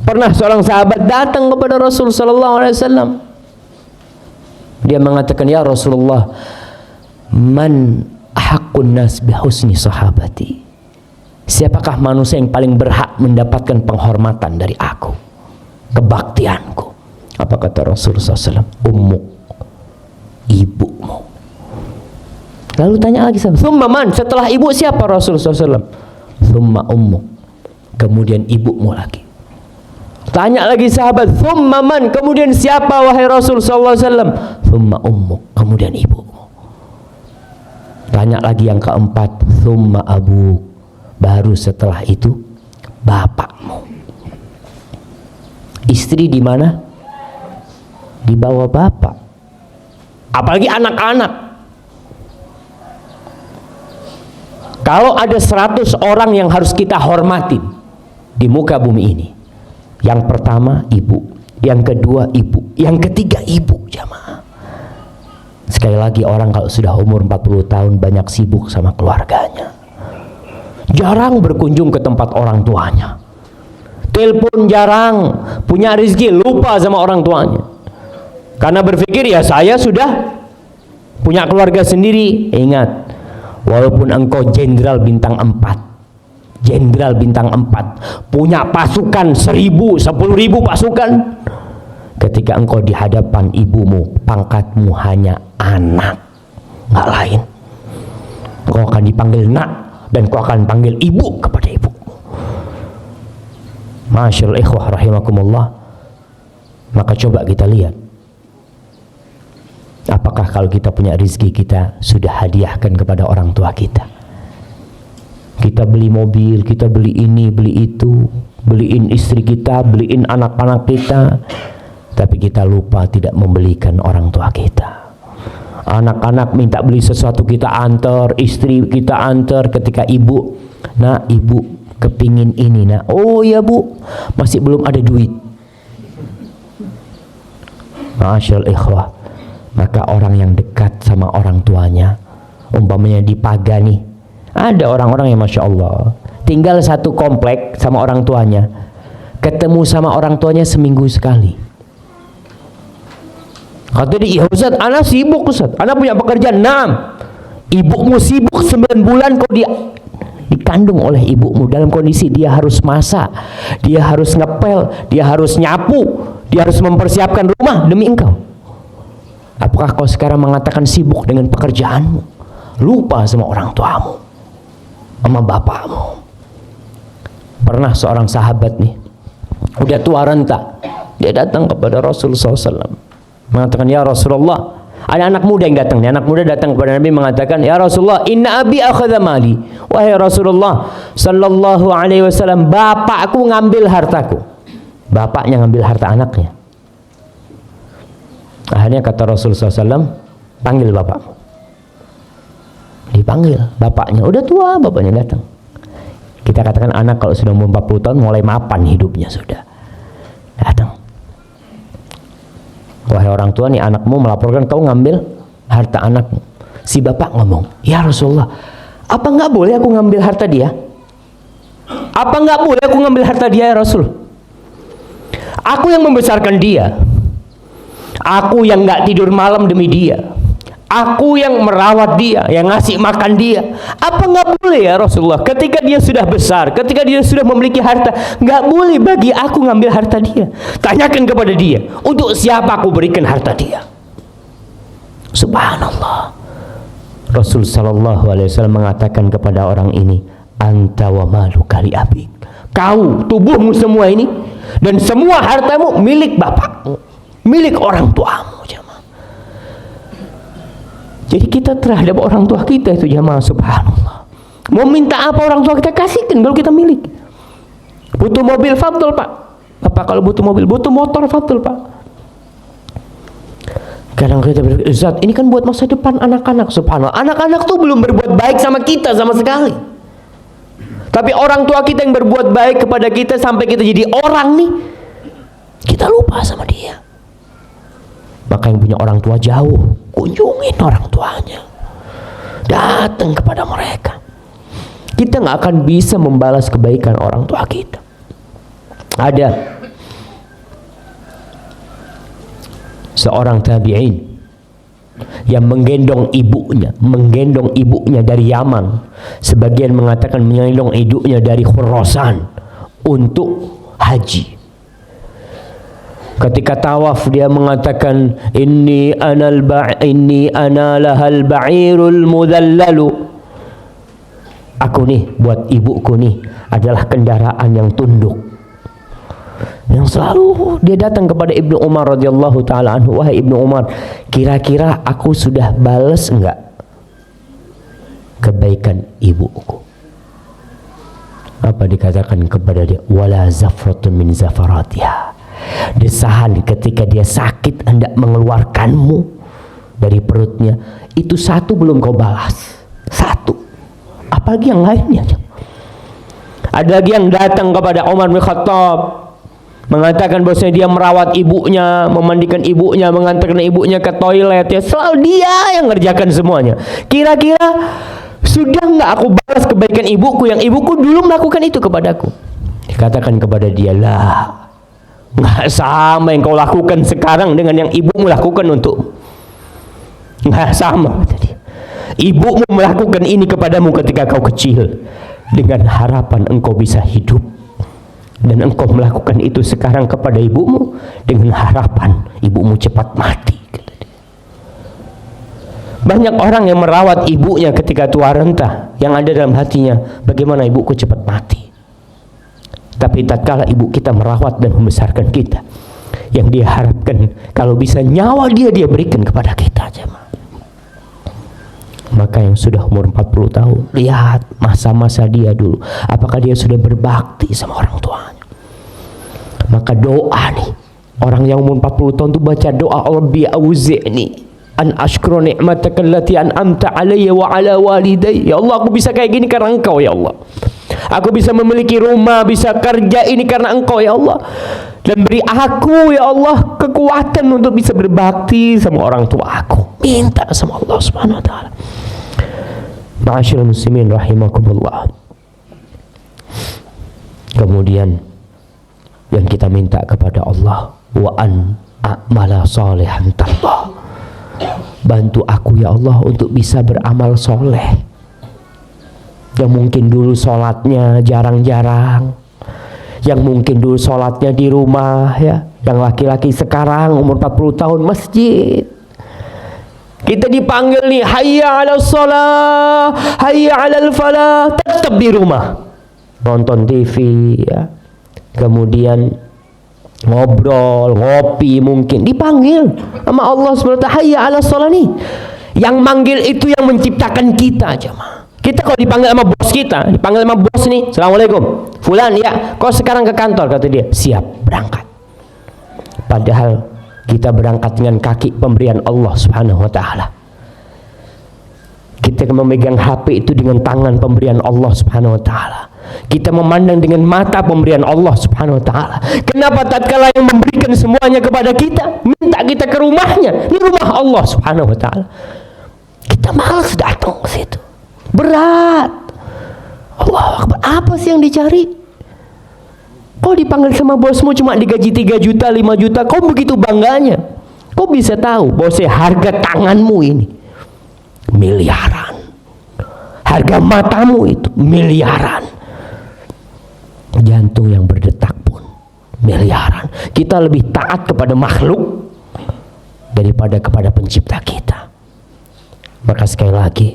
Pernah seorang sahabat datang kepada Rasul sallallahu alaihi wasallam. Dia mengatakan, ya Rasulullah, man haqqun nas bihusni sahabati. Siapakah manusia yang paling berhak mendapatkan penghormatan dari aku, kebaktianku? Apa kata Rasulullah SAW? Ummuk, ibumu. Lalu tanya lagi, thumma man? Setelah ibu siapa? Rasulullah SAW. Thumma ummuk, kemudian ibumu lagi. Tanya lagi sahabat, thumma man? Kemudian siapa wahai Rasulullah SAW? Thumma ummuk, kemudian ibumu. Tanya lagi yang keempat, thumma abuk, baru setelah itu bapakmu. Istri di mana? Di bawah bapak. Apalagi anak-anak. Kalau ada 100 orang yang harus kita hormatin di muka bumi ini, yang pertama ibu, yang kedua ibu, yang ketiga ibu, jamaah. Sekali lagi, orang kalau sudah umur 40 tahun banyak sibuk sama keluarganya, jarang berkunjung ke tempat orang tuanya, telepon jarang, punya rezeki lupa sama orang tuanya, karena berpikir ya saya sudah punya keluarga sendiri. Ingat, walaupun engkau jenderal bintang 4, jenderal bintang 4, punya pasukan 1000, 10.000 pasukan, ketika engkau di hadapan ibumu, pangkatmu hanya anak, nggak lain. Engkau akan dipanggil nak, dan kau akan panggil ibu kepada ibumu. Masyaallah ikhwah rahimakumullah. Maka coba kita lihat, apakah kalau kita punya rezeki kita sudah hadiahkan kepada orang tua kita? Kita beli mobil, kita beli ini, beli itu, beliin istri kita, beliin anak-anak kita, tapi kita lupa tidak membelikan orang tua kita. Anak-anak minta beli sesuatu, kita antar, istri kita antar. Ketika ibu, nah ibu kepingin ini, nah oh ya bu, masih belum ada duit. Masyaallah ikhwah. Maka orang yang dekat sama orang tuanya, umpamanya di Pagani, ada orang-orang yang Masya Allah tinggal satu komplek sama orang tuanya, ketemu sama orang tuanya seminggu sekali. Kata dia, ya Ustaz, anak sibuk Ustaz, anak punya pekerjaan. Nah, ibumu sibuk 9 bulan kok dikandung oleh ibumu dalam kondisi dia harus masak, dia harus ngepel, dia harus nyapu, dia harus mempersiapkan rumah demi engkau. Apakah kau sekarang mengatakan sibuk dengan pekerjaanmu, lupa sama orang tuamu, sama bapakmu? Pernah seorang sahabat nih, udah tua renta, dia datang kepada Rasulullah SAW, mengatakan, ya Rasulullah, ada anak muda yang datang. Anak muda datang kepada Nabi mengatakan, ya Rasulullah, inna abi akhadha mali. Wahai Rasulullah sallallahu alaihi wasallam, bapakku ngambil hartaku. Bapaknya ngambil harta anaknya. Akhirnya kata Rasulullah SAW, panggil bapakmu. Dipanggil bapaknya, udah tua, bapaknya datang. Kita katakan anak kalau sudah umur 40 tahun mulai mapan hidupnya sudah. Datang. Wahai orang tua, nih anakmu melaporkan kau ngambil harta anakmu. Si bapak ngomong, ya Rasulullah, apa nggak boleh aku ngambil harta dia? Apa nggak boleh aku ngambil harta dia ya Rasul? Aku yang membesarkan dia, aku yang nggak tidur malam demi dia, aku yang merawat dia, yang ngasih makan dia. Apa nggak boleh ya Rasulullah? Ketika dia sudah besar, ketika dia sudah memiliki harta, nggak boleh bagi aku ngambil harta dia. Tanyakan kepada dia, untuk siapa aku berikan harta dia? Subhanallah. Rasul sallallahu alaihi wasallam mengatakan kepada orang ini, anta wa maluka li abik. Kau, tubuhmu semua ini Dan semua hartamu milik bapakmu, milik orang tuamu, jemaah. Jadi kita terhadap orang tua kita itu, jemaah, subhanallah. Mau minta apa orang tua kita, kasihkan kalau kita milik. Butuh mobil, fadl Pak. Bapak kalau butuh mobil, butuh motor, fadl Pak. Kadang kita berpikir, Ustaz, ini kan buat masa depan anak-anak, subhanallah. Anak-anak tuh belum berbuat baik sama kita sama sekali. Tapi orang tua kita yang berbuat baik kepada kita sampai kita jadi orang nih, kita lupa sama dia. Maka yang punya orang tua jauh, kunjungin orang tuanya, datang kepada mereka. Kita nggak akan bisa membalas kebaikan orang tua kita. Ada seorang tabi'in yang menggendong ibunya dari Yaman. Sebagian mengatakan menggendong ibunya dari Khurasan untuk haji. Ketika tawaf dia mengatakan, inni ana lahal ba'irul mudhallalu. Aku nih, buat ibuku nih adalah kendaraan yang tunduk. Yang selalu dia datang kepada Ibnu Umar radhiyallahu taala anhu, wahai Ibnu Umar, kira-kira aku sudah balas enggak kebaikan ibuku? Apa dikatakan kepada dia? Wala zafratun min zafaratiha. Desahan ketika dia sakit hendak mengeluarkanmu dari perutnya, itu satu belum kau balas. Satu. Apalagi yang lainnya. Ada lagi yang datang kepada Umar bin Khattab mengatakan bahwasanya dia merawat ibunya, memandikan ibunya, mengantarkan ibunya ke toilet, ya selalu dia yang ngerjakan semuanya. Kira-kira sudah nggak aku balas kebaikan ibuku yang ibuku dulu melakukan itu kepadaku? Dikatakan kepada dia, lah, nggak sama yang kau lakukan sekarang dengan yang ibumu lakukan untuk. Nggak sama. Ibumu melakukan ini kepadamu ketika kau kecil dengan harapan engkau bisa hidup, dan engkau melakukan itu sekarang kepada ibumu dengan harapan ibumu cepat mati. Banyak orang yang merawat ibunya ketika tua renta, yang ada dalam hatinya, bagaimana ibuku cepat mati. Tapi tatkala ibu kita merawat dan membesarkan kita, yang dia harapkan kalau bisa nyawa dia berikan kepada kita, jemaah. Maka yang sudah umur 40 tahun, lihat masa-masa dia dulu, apakah dia sudah berbakti sama orang tuanya. Maka doa nih, orang yang umur 40 tahun itu baca doa, Rabbi auzi'ni an ashkura ni'mataka allati an'amta alayya wa ala walidayya. Ya Allah, aku bisa kayak gini karena engkau, ya Allah. Aku bisa memiliki rumah, bisa kerja ini karena engkau, ya Allah. Dan beri aku, ya Allah, kekuatan untuk bisa berbakti sama orang tua aku. Minta sama Allah Subhanahu wa taala. Ma'asyiral muslimin rahimakumullah. Kemudian yang kita minta kepada Allah, wa an a'mala salihan tallah. Bantu aku ya Allah untuk bisa beramal soleh. Yang mungkin dulu sholatnya jarang-jarang, yang mungkin dulu sholatnya di rumah, ya, yang laki-laki sekarang umur 40 tahun masjid. Kita dipanggil nih, hayya 'alas shalah, hayya 'alal falah, tetap di rumah nonton TV, ya. Kemudian ngobrol, ngopi, mungkin dipanggil sama Allah SWT, hayya 'alas shalah nih. Yang manggil itu yang menciptakan kita, jemaah. Kita kalau dipanggil sama bos kita, dipanggil sama bos nih, assalamualaikum, fulan, ya, kau sekarang ke kantor, kata dia, siap, berangkat. Padahal kita berangkat dengan kaki pemberian Allah Subhanahu wa taala. Kita memegang HP itu dengan tangan pemberian Allah Subhanahu wa taala. Kita memandang dengan mata pemberian Allah Subhanahu wa taala. Kenapa tatkala yang memberikan semuanya kepada kita, minta kita ke rumahnya, ini rumah Allah Subhanahu wa taala, kita malas datang ke situ. Berat. Allah Akbar. Apa sih yang dicari? Kau dipanggil sama bosmu cuma digaji 3 juta, 5 juta, kau begitu bangganya. Kau bisa tahu bahwa harga tanganmu ini miliaran. Harga matamu itu miliaran. Jantung yang berdetak pun miliaran. Kita lebih taat kepada makhluk daripada kepada pencipta kita. Maka sekali lagi,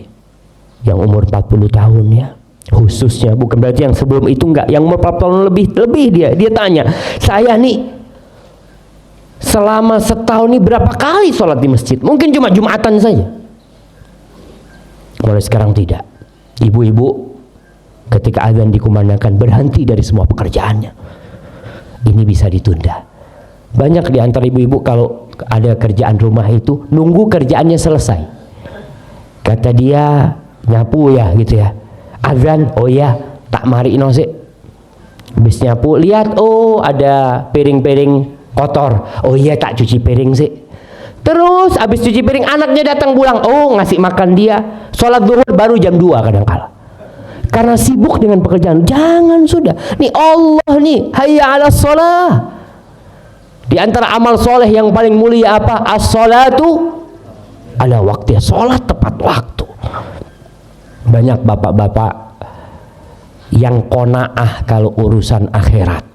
yang umur 40 tahun, ya, khususnya, bukan berarti yang sebelum itu enggak, yang umur 40 tahun lebih dia tanya, saya nih selama setahun ini berapa kali sholat di masjid? Mungkin cuma Jumatan saja. Mulai sekarang tidak. Ibu-ibu ketika azan dikumandangkan berhenti dari semua pekerjaannya. Ini bisa ditunda. Banyak di antara ibu-ibu kalau ada kerjaan rumah itu nunggu kerjaannya selesai. Kata dia nyapu ya gitu ya. Azan, oh ya tak mari no sih. Habis nyapu lihat, oh ada piring-piring kotor, oh iya tak cuci piring sih. Terus habis cuci piring anaknya datang pulang, oh ngasih makan dia. Sholat zuhur baru jam 2 kadang-kala, karena sibuk dengan pekerjaan. Jangan sudah, nih Allah nih hayya ala sholah. Di antara amal soleh yang paling mulia apa? As-sholatu ala waktu, sholat tepat waktu. Banyak bapak-bapak yang qanaah kalau urusan akhirat.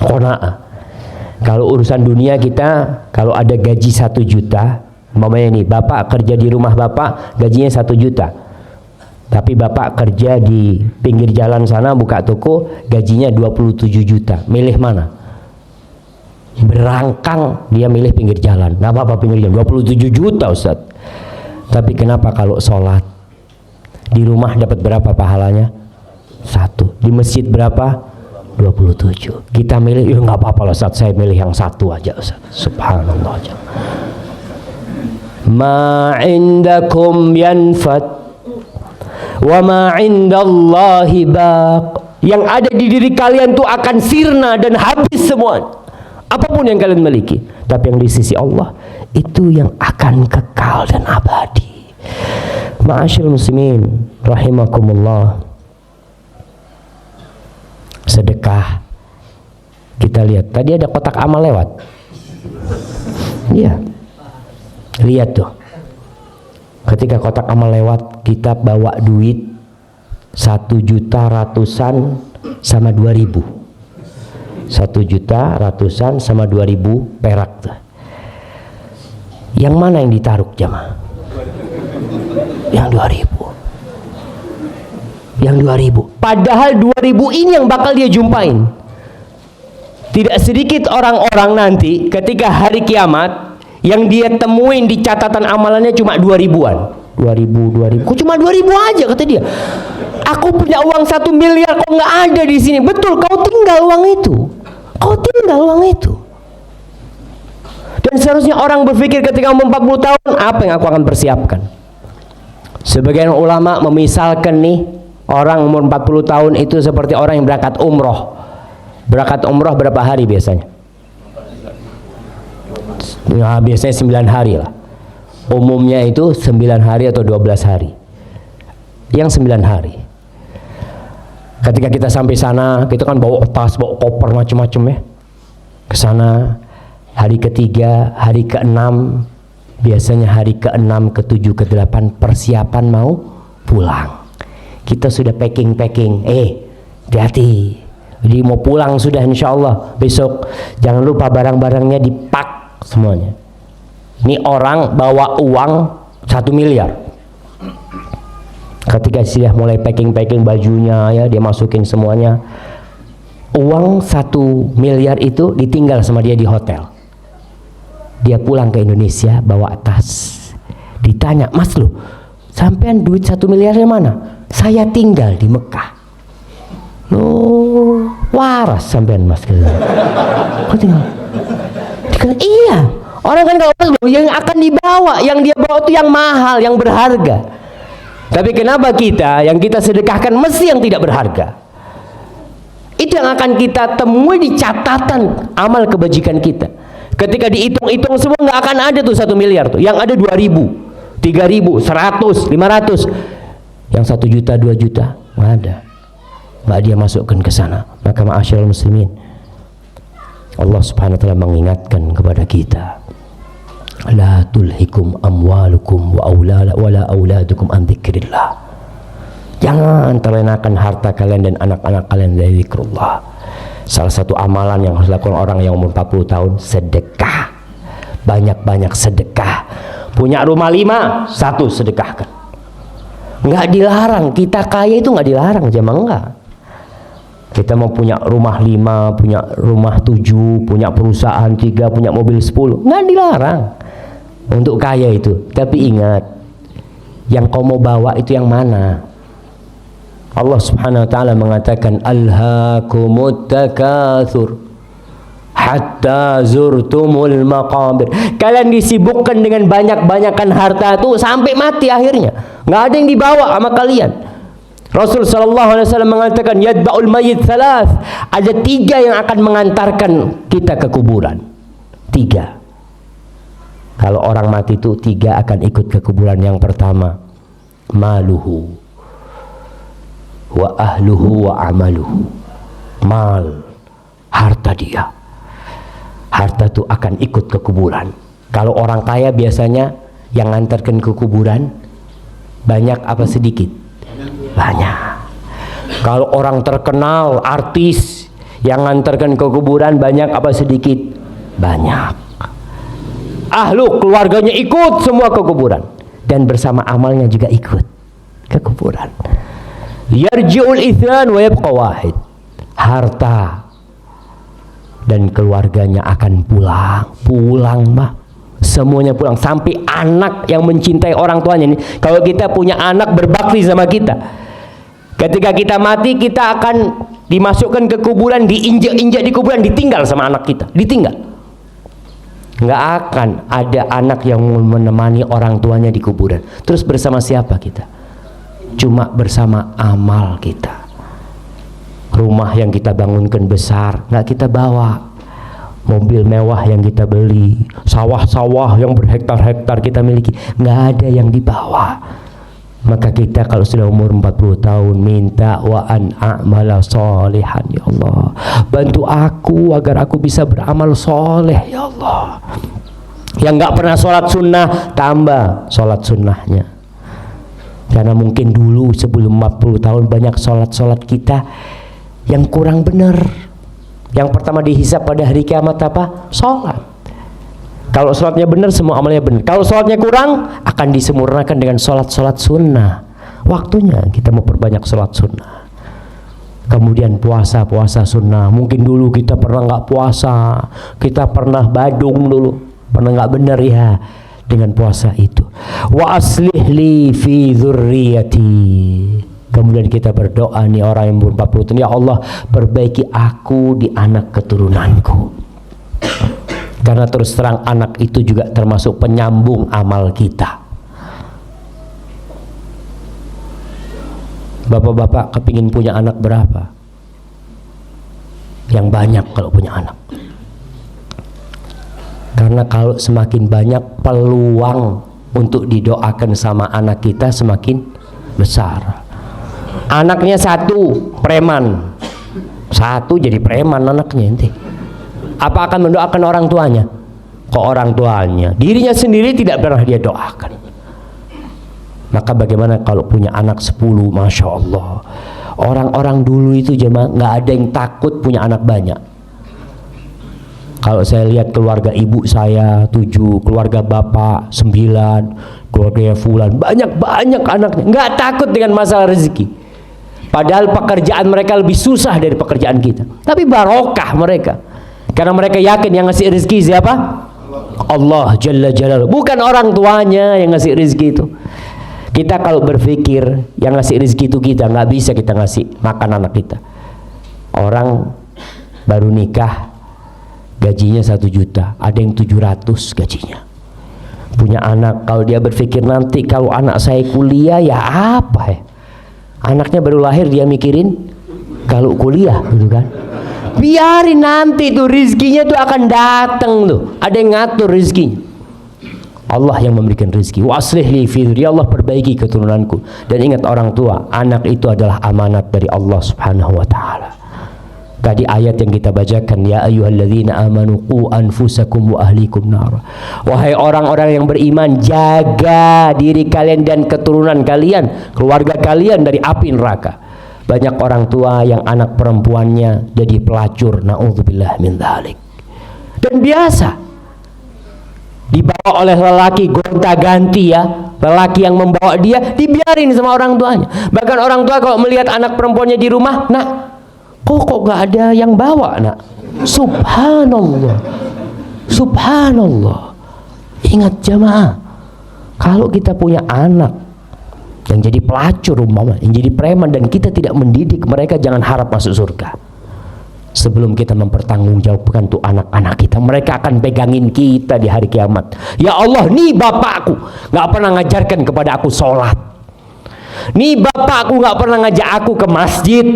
Qanaah. Kalau urusan dunia kita, kalau ada gaji 1 juta, umpamanya nih, bapak kerja di rumah bapak, gajinya 1 juta. Tapi bapak kerja di pinggir jalan sana, buka toko, gajinya 27 juta. Milih mana? Berangkang dia milih pinggir jalan. Nggak apa-apa pinggir jalan, 27 juta Ustaz. Tapi kenapa kalau sholat di rumah dapat berapa pahalanya? 1. Di masjid berapa? 27. Kita milih, ya nggak apa-apa lah Ustaz, saya milih yang 1 aja Ustaz. Subhanallah aja. Ma indakum yanfad wa ma indallahi baq. Yang ada di diri kalian tuh akan sirna dan habis semua. Apapun yang kalian miliki, tapi yang di sisi Allah itu yang akan kekal dan abadi. Ma'asyiral muslimin rahimakumullah. Sedekah, kita lihat tadi ada kotak amal lewat. Iya, lihat tuh, ketika kotak amal lewat, kita bawa duit 1 juta ratusan sama 2.000. 1 juta ratusan sama 2.000 perak tuh. Yang mana yang ditaruh jamaah? Yang 2.000. Yang 2.000. Padahal 2.000 ini yang bakal dia jumpain. Tidak sedikit orang-orang nanti ketika hari kiamat yang dia temuin di catatan amalannya cuma 2.000-an. 2.000. Kok cuma 2.000 aja kata dia? Aku punya uang 1 miliar kok nggak ada di sini. Betul, kau tinggal uang itu. Kau tinggal uang itu. Dan seharusnya orang berpikir ketika umur 40 tahun, apa yang aku akan persiapkan? Sebagian ulama memisalkan nih, orang umur 40 tahun itu seperti orang yang berangkat umroh. Berangkat umroh berapa hari biasanya? Nah, biasanya 9 hari lah. Umumnya itu 9 hari atau 12 hari. Yang 9 hari. Ketika kita sampai sana, kita kan bawa tas, bawa koper macam-macam ya. Ke sana hari ketiga, hari ke-6, biasanya hari ke-6, ke-7, ke-8 persiapan mau pulang. Kita sudah packing, hati-hati, jadi mau pulang sudah insya Allah besok. Jangan lupa barang-barangnya dipak semuanya. Ini orang bawa uang 1 miliar. Ketika sudah mulai packing bajunya ya, dia masukin semuanya. Uang 1 miliar itu ditinggal sama dia di hotel. Dia pulang ke Indonesia bawa tas. Ditanya, "Mas lu, sampean duit 1 miliarnya mana?" "Saya tinggal di Mekah." "Loh, waras sampean Mas." "Kok tinggal?" "Iya." Orang kan kalau yang akan dibawa, yang dia bawa itu yang mahal, yang berharga. Tapi kenapa kita yang kita sedekahkan mesti yang tidak berharga? Itu yang akan kita temui di catatan amal kebajikan kita. Ketika dihitung-hitung semua nggak akan ada tuh 1 miliar tuh. Yang ada 2.000, 3.000, 100, 500. Yang 1 juta, 2 juta nggak ada. Nggak dia masukkan ke sana. Maka ma'asyiral muslimin, Allah Subhanahu wa taala mengingatkan kepada kita, la tulhikum amwalukum wa auladukum an dzikrillah. Jangan terlenakan harta kalian dan anak-anak kalian dari zikrullah. Salah satu amalan yang harus dilakukan orang yang umur 40 tahun, sedekah. Banyak-banyak sedekah. Punya rumah 5, 1 sedekahkan. Nggak dilarang, kita kaya itu nggak dilarang, jemaah, enggak. Kita mau punya rumah 5, punya rumah 7, punya perusahaan 3, punya mobil 10, nggak dilarang untuk kaya itu. Tapi ingat, yang kau mau bawa itu yang mana? Allah Subhanahu wa taala mengatakan, alhaakumut takatsur hatta zurtumul maqabir. Kalian disibukkan dengan banyak-banyakan harta itu sampai mati akhirnya. Nggak ada yang dibawa sama kalian. Rasul sallallahu alaihi wasallam mengatakan, yadba'ul mayyit thalath. Ada 3 yang akan mengantarkan kita ke kuburan. 3. Kalau orang mati itu 3 akan ikut ke kuburan. Yang pertama, maluhu wa ahluhu wa amaluhu. Mal, harta dia. Harta itu akan ikut ke kuburan. Kalau orang kaya biasanya yang ngantarkan ke kuburan banyak apa sedikit? Banyak. Kalau orang terkenal, artis, yang ngantarkan ke kuburan banyak apa sedikit? Banyak. Ahlu, keluarganya ikut semua ke kuburan, dan bersama amalnya juga ikut ke kuburan. Yarji'ul ithnan wa yabqa wahid. Harta dan keluarganya akan pulang mah, semuanya pulang, sampai anak yang mencintai orang tuanya. Nih, kalau kita punya anak berbakti sama kita, ketika kita mati kita akan dimasukkan ke kuburan, diinjak-injak di kuburan, ditinggal sama anak kita, ditinggal. Nggak akan ada anak yang menemani orang tuanya di kuburan. Terus bersama siapa kita? Cuma bersama amal kita. Rumah yang kita bangunkan besar nggak kita bawa, mobil mewah yang kita beli, sawah-sawah yang berhektar-hektar kita miliki, nggak ada yang dibawa. Maka kita kalau sudah umur 40 tahun minta, wa an a'mala solihan, ya Allah bantu aku agar aku bisa beramal soleh, ya Allah. Yang nggak pernah sholat sunnah, tambah sholat sunnahnya. Karena mungkin dulu sebelum 40 tahun banyak sholat-sholat kita yang kurang benar. Yang pertama dihisab pada hari kiamat apa? Sholat. Kalau sholatnya benar, semua amalnya benar. Kalau sholatnya kurang, akan disempurnakan dengan sholat-sholat sunnah. Waktunya kita mau perbanyak sholat sunnah. Kemudian puasa sunnah. Mungkin dulu kita pernah nggak puasa, kita pernah badung dulu, pernah nggak benar ya dengan puasa itu. Wa aslih li fi dzurriyyati. Kemudian kita berdoa nih orang yang umur 40 tahun, ya Allah perbaiki aku di anak keturunanku. Karena terus terang anak itu juga termasuk penyambung amal kita. Bapak-bapak kepingin punya anak berapa? Yang banyak kalau punya anak. Karena kalau semakin banyak peluang untuk didoakan sama anak kita semakin besar. Anaknya 1 preman, 1 jadi preman anaknya nanti. Apa akan mendoakan orang tuanya? Kok orang tuanya? Dirinya sendiri tidak pernah dia doakan. Maka bagaimana kalau punya anak 10? Masya Allah. Orang-orang dulu itu jemaah nggak ada yang takut punya anak banyak. Kalau saya lihat keluarga ibu saya 7, keluarga bapak 9, keluarga fulan banyak anaknya, nggak takut dengan masalah rezeki. Padahal pekerjaan mereka lebih susah dari pekerjaan kita, tapi barokah mereka. Karena mereka yakin yang ngasih rezeki siapa? Allah Jalla Jalaluhu, bukan orang tuanya yang ngasih rezeki itu. Kita kalau berpikir yang ngasih rezeki itu kita, nggak bisa kita ngasih makan anak kita. Orang baru nikah gajinya 1 juta, ada yang 700 gajinya. Punya anak, kalau dia berpikir nanti kalau anak saya kuliah ya apa ya? Anaknya baru lahir dia mikirin kalau kuliah gitu kan. Biarin nanti tuh rizkinya tuh akan datang tuh. Ada yang ngatur rizkinya. Allah yang memberikan rizki. Wa aslih li fi dzurriyyati, ya Allah perbaiki keturunanku. Dan ingat orang tua, anak itu adalah amanat dari Allah Subhanahu wa taala. Tadi ayat yang kita bacakan, ya ayyuhalladzina amanu qu anfusakum wa ahlikum nar. Wahai orang-orang yang beriman, jaga diri kalian dan keturunan kalian, keluarga kalian dari api neraka. Banyak orang tua yang anak perempuannya jadi pelacur, naudzubillah min dzalik. Dan biasa dibawa oleh lelaki gonta-ganti ya, lelaki yang membawa dia dibiarin sama orang tuanya. Bahkan orang tua kalau melihat anak perempuannya di rumah, nak, kok nggak ada yang bawa, nak? Subhanallah, subhanallah. Ingat jamaah, kalau kita punya anak yang jadi pelacur umpama, yang jadi preman, dan kita tidak mendidik mereka, jangan harap masuk surga. Sebelum kita mempertanggungjawabkan tuh anak-anak kita, mereka akan pegangin kita di hari kiamat. Ya Allah, nih bapakku nggak pernah ngajarkan kepada aku sholat. Nih bapakku nggak pernah ngajak aku ke masjid.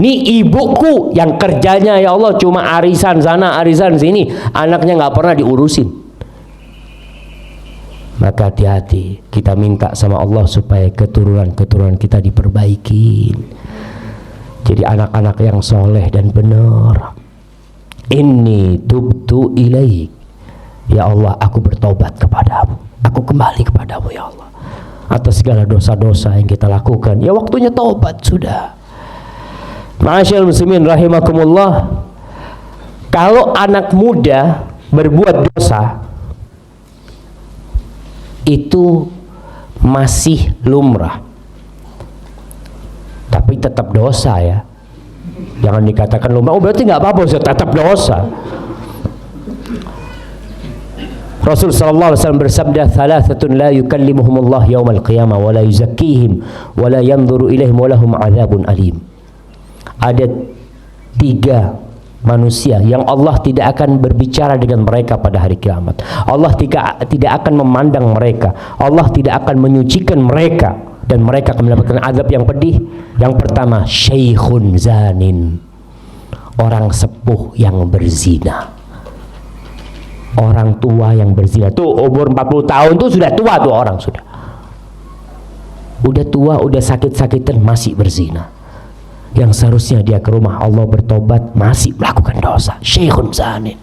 Nih ibuku yang kerjanya ya Allah cuma arisan sana arisan sini, anaknya nggak pernah diurusin. Maka hati-hati, kita minta sama Allah supaya keturunan-keturunan kita diperbaiki. Jadi anak-anak yang soleh dan benar. Inni tubtu ilaik, ya Allah, aku bertobat kepadamu, aku kembali kepadamu ya Allah, atas segala dosa-dosa yang kita lakukan. Ya waktunya tobat sudah. Ma'asyiral muslimin rahimakumullah, kalau anak muda berbuat dosa itu masih lumrah, tapi tetap dosa ya. Jangan dikatakan lumrah, oh berarti nggak apa-apa, tetap dosa. Rasul sallallahu alaihi wasallam bersabda, "Thalathatun la yukallimuhumullah yaumal qiyamah wa la yuzakkihim wa la yanzuru ilaihim wa lahum adzabun alim." Ada 3 manusia yang Allah tidak akan berbicara dengan mereka pada hari kiamat. Allah tidak akan memandang mereka. Allah tidak akan menyucikan mereka, dan mereka akan mendapatkan azab yang pedih. Yang pertama, syaikhun zanin, orang sepuh yang berzina. Orang tua yang berzina tuh umur 40 tahun tuh sudah tua tuh orang, sudah tua, udah sakit-sakitan masih berzina. Yang seharusnya dia ke rumah Allah bertobat, masih melakukan dosa. Syekhun zanin.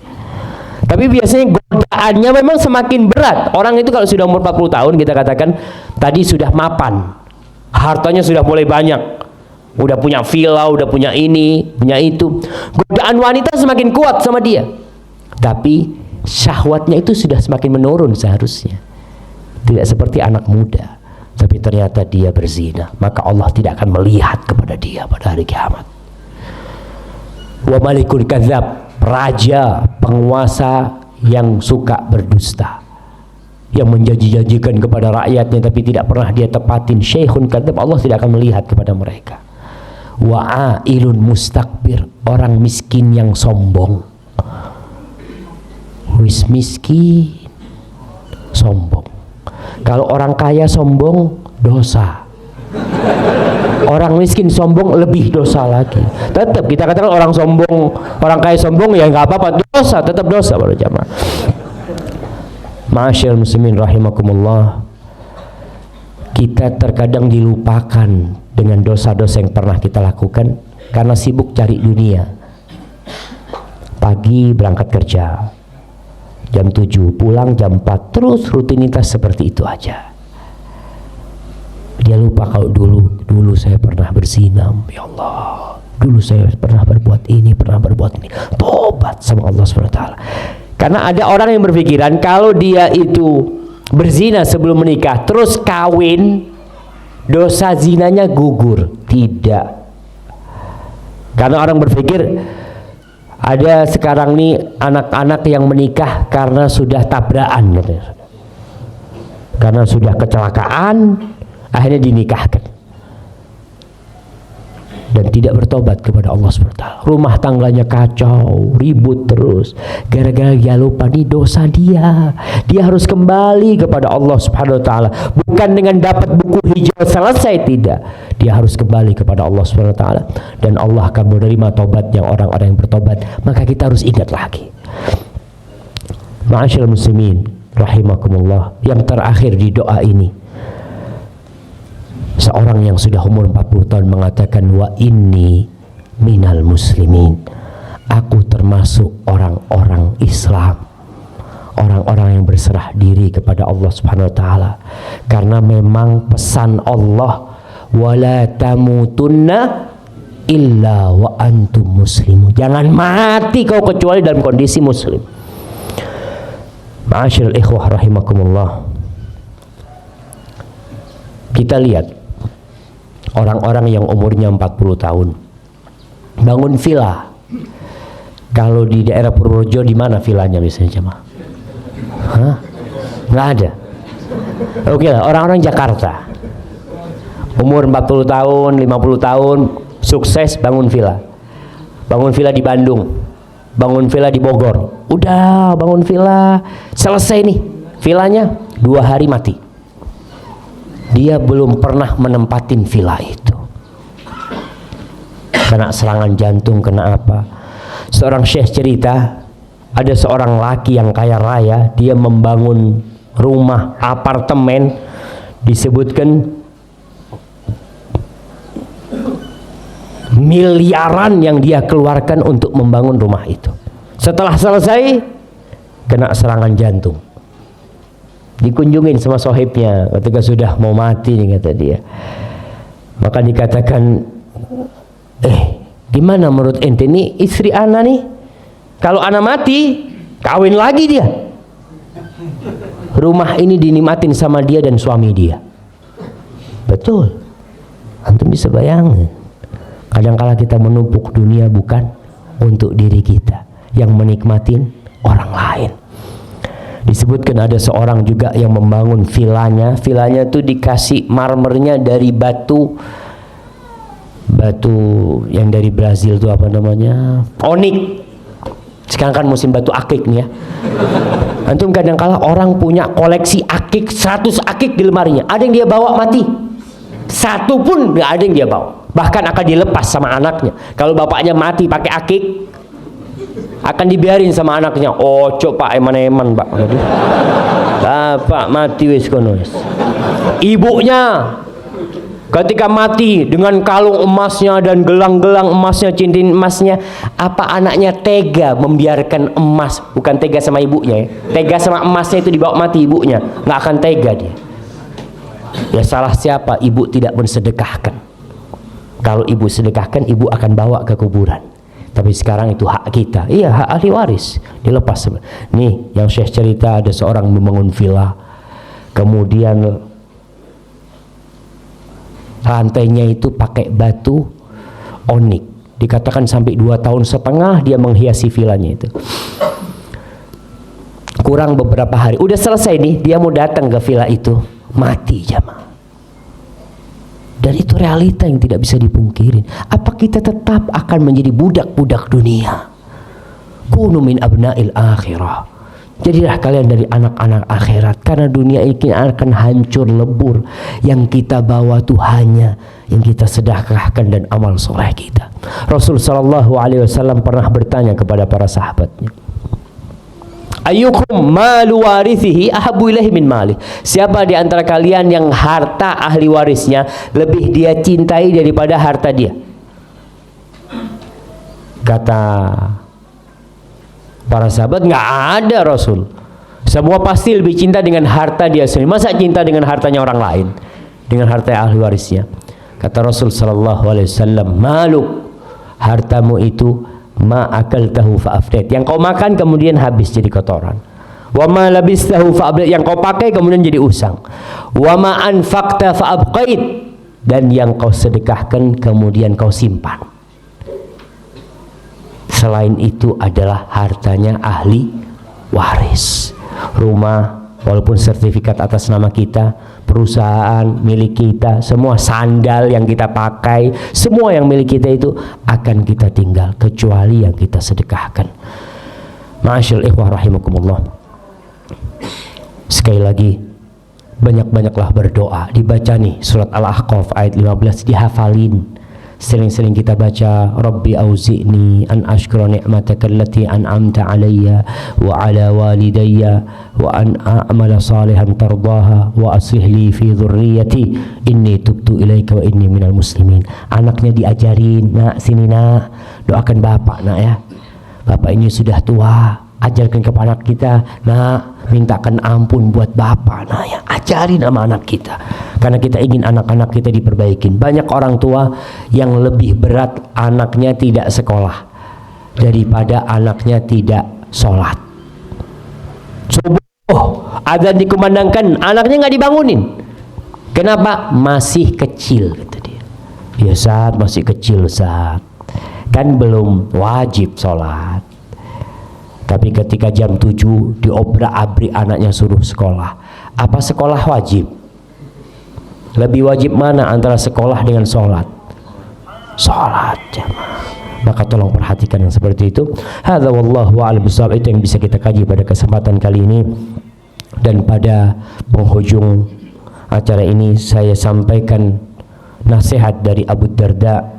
Tapi biasanya godaannya memang semakin berat. Orang itu kalau sudah umur 40 tahun, kita katakan tadi sudah mapan, hartanya sudah mulai banyak, udah punya villa, udah punya ini, punya itu. Godaan wanita semakin kuat sama dia. Tapi syahwatnya itu sudah semakin menurun seharusnya. Tidak seperti anak muda. Tapi ternyata dia berzina, maka Allah tidak akan melihat kepada dia pada hari kiamat. Wa malikul kadzab, raja, penguasa yang suka berdusta, yang menjanji-janjikan kepada rakyatnya tapi tidak pernah dia tepatin. Syekhun kadzab, Allah tidak akan melihat kepada mereka. Wa ailun mustakbir, orang miskin yang sombong. Wis miskin, sombong. Kalau orang kaya sombong, dosa. Orang miskin sombong, lebih dosa lagi. Tetap kita katakan orang sombong, orang kaya sombong, ya nggak apa-apa, dosa, tetap dosa para jamaah. Ma'asyiral muslimin rahimakumullah, kita terkadang dilupakan dengan dosa-dosa yang pernah kita lakukan karena sibuk cari dunia. Pagi berangkat kerja, jam 7 pulang jam 4, terus rutinitas seperti itu aja. Dia lupa kalau dulu saya pernah berzina, ya Allah, dulu saya pernah berbuat ini, pernah berbuat ini. Tobat sama Allah SWT. Karena ada orang yang berpikiran kalau dia itu berzina sebelum menikah terus kawin, dosa zinanya gugur. Tidak. Karena orang berpikir ada sekarang nih anak-anak yang menikah karena sudah tabrakan, karena sudah kecelakaan akhirnya dinikahkan dan tidak bertobat kepada Allah SWT. Rumah tangganya kacau, ribut terus gara-gara dia lupa nih dosa dia. Dia harus kembali kepada Allah Subhanahu wa taala, bukan dengan dapat buku hijau selesai, tidak. Dia harus kembali kepada Allah Subhanahu wa taala dan Allah akan menerima tobat yang orang-orang yang bertobat. Maka kita harus ingat lagi. Ma'asyiral muslimin rahimakumullah, yang terakhir di doa ini, seorang yang sudah umur 40 tahun mengatakan, wa inni minal muslimin, aku termasuk orang-orang Islam, orang-orang yang berserah diri kepada Allah Subhanahu wa taala. Karena memang pesan Allah, wala tamutunna illa wa antum muslimun, jangan mati kau kecuali dalam kondisi muslim. Ma'asyiral ikhwah rahimakumullah. Kita lihat orang-orang yang umurnya 40 tahun bangun villa. Kalau di daerah Purworejo di mana villanya biasanya jemaah? Hah? Nggak ada. Oke lah, orang-orang Jakarta umur 40 tahun, 50 tahun sukses bangun villa. Bangun villa di Bandung, bangun villa di Bogor. Udah bangun villa, selesai nih villanya, 2 hari mati. Dia belum pernah menempatin villa itu. Kena serangan jantung, kena apa. Seorang syekh cerita, ada seorang laki yang kaya raya, dia membangun rumah apartemen, disebutkan miliaran yang dia keluarkan untuk membangun rumah itu. Setelah selesai kena serangan jantung. Dikunjungin sama sohibnya ketika sudah mau mati nih, kata dia. Maka dikatakan, gimana menurut ente nih istri ana nih? Kalau ana mati, kawin lagi dia. Rumah ini dinikmatin sama dia dan suami dia. Betul. Antum bisa bayangin. Kadang-kala kita menumpuk dunia bukan untuk diri kita, yang menikmatin orang lain. Disebutkan ada seorang juga yang membangun villanya. Villanya itu dikasih marmernya dari batu yang dari Brazil itu apa namanya? Onik. Sekarang kan musim batu akik nih ya. Antum kadang-kala orang punya koleksi akik, 100 akik di lemarinya. Ada yang dia bawa mati. Satu pun nggak ada yang dia bawa. Bahkan akan dilepas sama anaknya. Kalau bapaknya mati pakai akik, akan dibiarin sama anaknya. Oh, coba eman-eman, Pak. Bapak mati wis kono wis. Ibunya ketika mati dengan kalung emasnya dan gelang-gelang emasnya, cincin emasnya, apa anaknya tega membiarkan emas? Bukan tega sama ibunya ya. Tega sama emasnya itu dibawa mati ibunya. Nggak akan tega dia. Ya salah siapa? Ibu tidak mensedekahkan. Kalau ibu sedekahkan, ibu akan bawa ke kuburan. Tapi sekarang itu hak kita. Iya, hak ahli waris. Dilepas. Nih, yang Syekh cerita ada seorang membangun villa. Kemudian lantainya itu pakai batu onik. Dikatakan sampai 2,5 tahun dia menghiasi villanya itu. Kurang beberapa hari, udah selesai nih, dia mau datang ke villa itu, mati jamaah. Dan itu realita yang tidak bisa dipungkirin. Apa kita tetap akan menjadi budak-budak dunia? Kunu min abna'il akhirah. Jadilah kalian dari anak-anak akhirat. Karena dunia ini akan hancur lebur. Yang kita bawa tuh hanya yang kita sedekahkan dan amal soleh kita. Rasul sallallahu alaihi wasallam pernah bertanya kepada para sahabatnya, ayyukum malu warithihi ahabbu ilaihi min mali. Siapa di antara kalian yang harta ahli warisnya lebih dia cintai daripada harta dia? Kata para sahabat, nggak ada Rasul. Semua pasti lebih cinta dengan harta dia sendiri. Masa cinta dengan hartanya orang lain? Dengan harta ahli warisnya. Kata Rasul sallallahu alaihi wasallam, maluk, hartamu itu ma akaltahu fa afdait, yang kau makan kemudian habis jadi kotoran. Wa ma labistahu fa ablat, yang kau pakai kemudian jadi usang. Wa ma anfaqta fa abqait, dan yang kau sedekahkan kemudian kau simpan. Selain itu adalah hartanya ahli waris. Rumah walaupun sertifikat atas nama kita, perusahaan milik kita, semua sandal yang kita pakai, semua yang milik kita itu akan kita tinggal kecuali yang kita sedekahkan. Ma'asyiral ikhwah rahimakumullah. Sekali lagi, banyak-banyaklah berdoa. Dibaca nih surat Al-Ahqaf ayat 15, dihafalin. Sering-sering kita baca, Rabbi auzi'ni an ashkura ni'mataka allati an'amta alayya wa ala walidayya wa an a'mala salihan tardaha wa aslih li fi dhurriyyati inni tubtu ilaika wa inni minal muslimin. Anaknya diajarin, nak sini nak, doakan bapak nak ya. Bapak ini sudah tua, ajarkan kepada anak kita, nak mintakan ampun buat bapak, nah ya, ajarin sama anak kita, karena kita ingin anak-anak kita diperbaikin. Banyak orang tua yang lebih berat anaknya tidak sekolah daripada anaknya tidak sholat. Coba Oh, azan dikumandangkan, anaknya nggak dibangunin. Kenapa? Masih kecil, kata dia. Ya Ustaz, masih kecil Ustaz, kan belum wajib sholat. Tapi ketika jam 7 diobrak-abrik anaknya suruh sekolah. Apa sekolah wajib? Lebih wajib mana antara sekolah dengan sholat? Sholat jamaah. Maka tolong perhatikan yang seperti itu. Hadza wallahu a'lam bishawab. Itu yang bisa kita kaji pada kesempatan kali ini. Dan pada penghujung acara ini saya sampaikan nasihat dari Abu Darda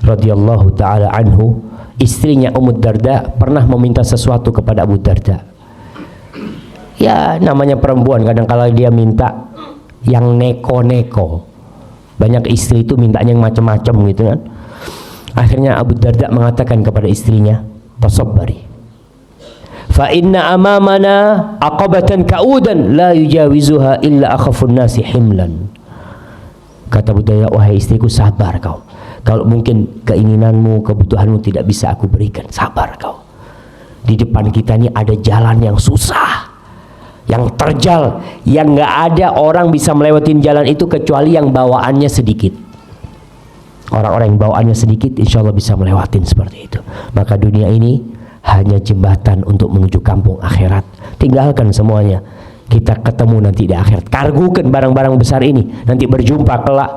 radhiyallahu taala anhu. Istrinya Ummu Darda pernah meminta sesuatu kepada Abu Darda. Ya, namanya perempuan, kadang-kala dia minta yang neko-neko. Banyak istri itu mintanya yang macam-macam gitu kan. Akhirnya Abu Darda mengatakan kepada istrinya, tasabbari, fa inna amamana aqabatan ka'udan la yujawizuha illa akhafun nasi himlan. Kata Abu Darda, wahai istriku, sabar kau. Kalau mungkin keinginanmu, kebutuhanmu tidak bisa aku berikan, sabar kau. Di depan kita ini ada jalan yang susah, yang terjal, yang nggak ada orang bisa melewatin jalan itu kecuali yang bawaannya sedikit. Orang-orang yang bawaannya sedikit insya Allah bisa melewatin seperti itu. Maka dunia ini hanya jembatan untuk menuju kampung akhirat. Tinggalkan semuanya, kita ketemu nanti di akhirat. Kargukan barang-barang besar ini, nanti berjumpa kelak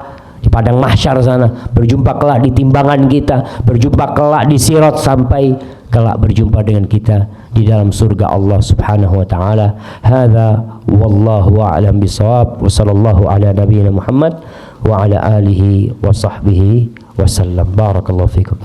di padang mahsyar sana, berjumpa kelak di timbangan kita, berjumpa kelak di sirat, sampai kelak berjumpa dengan kita di dalam surga Allah Subhanahu wa taala. Hadza wallahu a'lam bishawab. Wa sallallahu ala nabiyyina Muhammad wa ala alihi wa sahbihi wasallam. Barakallahu fikum.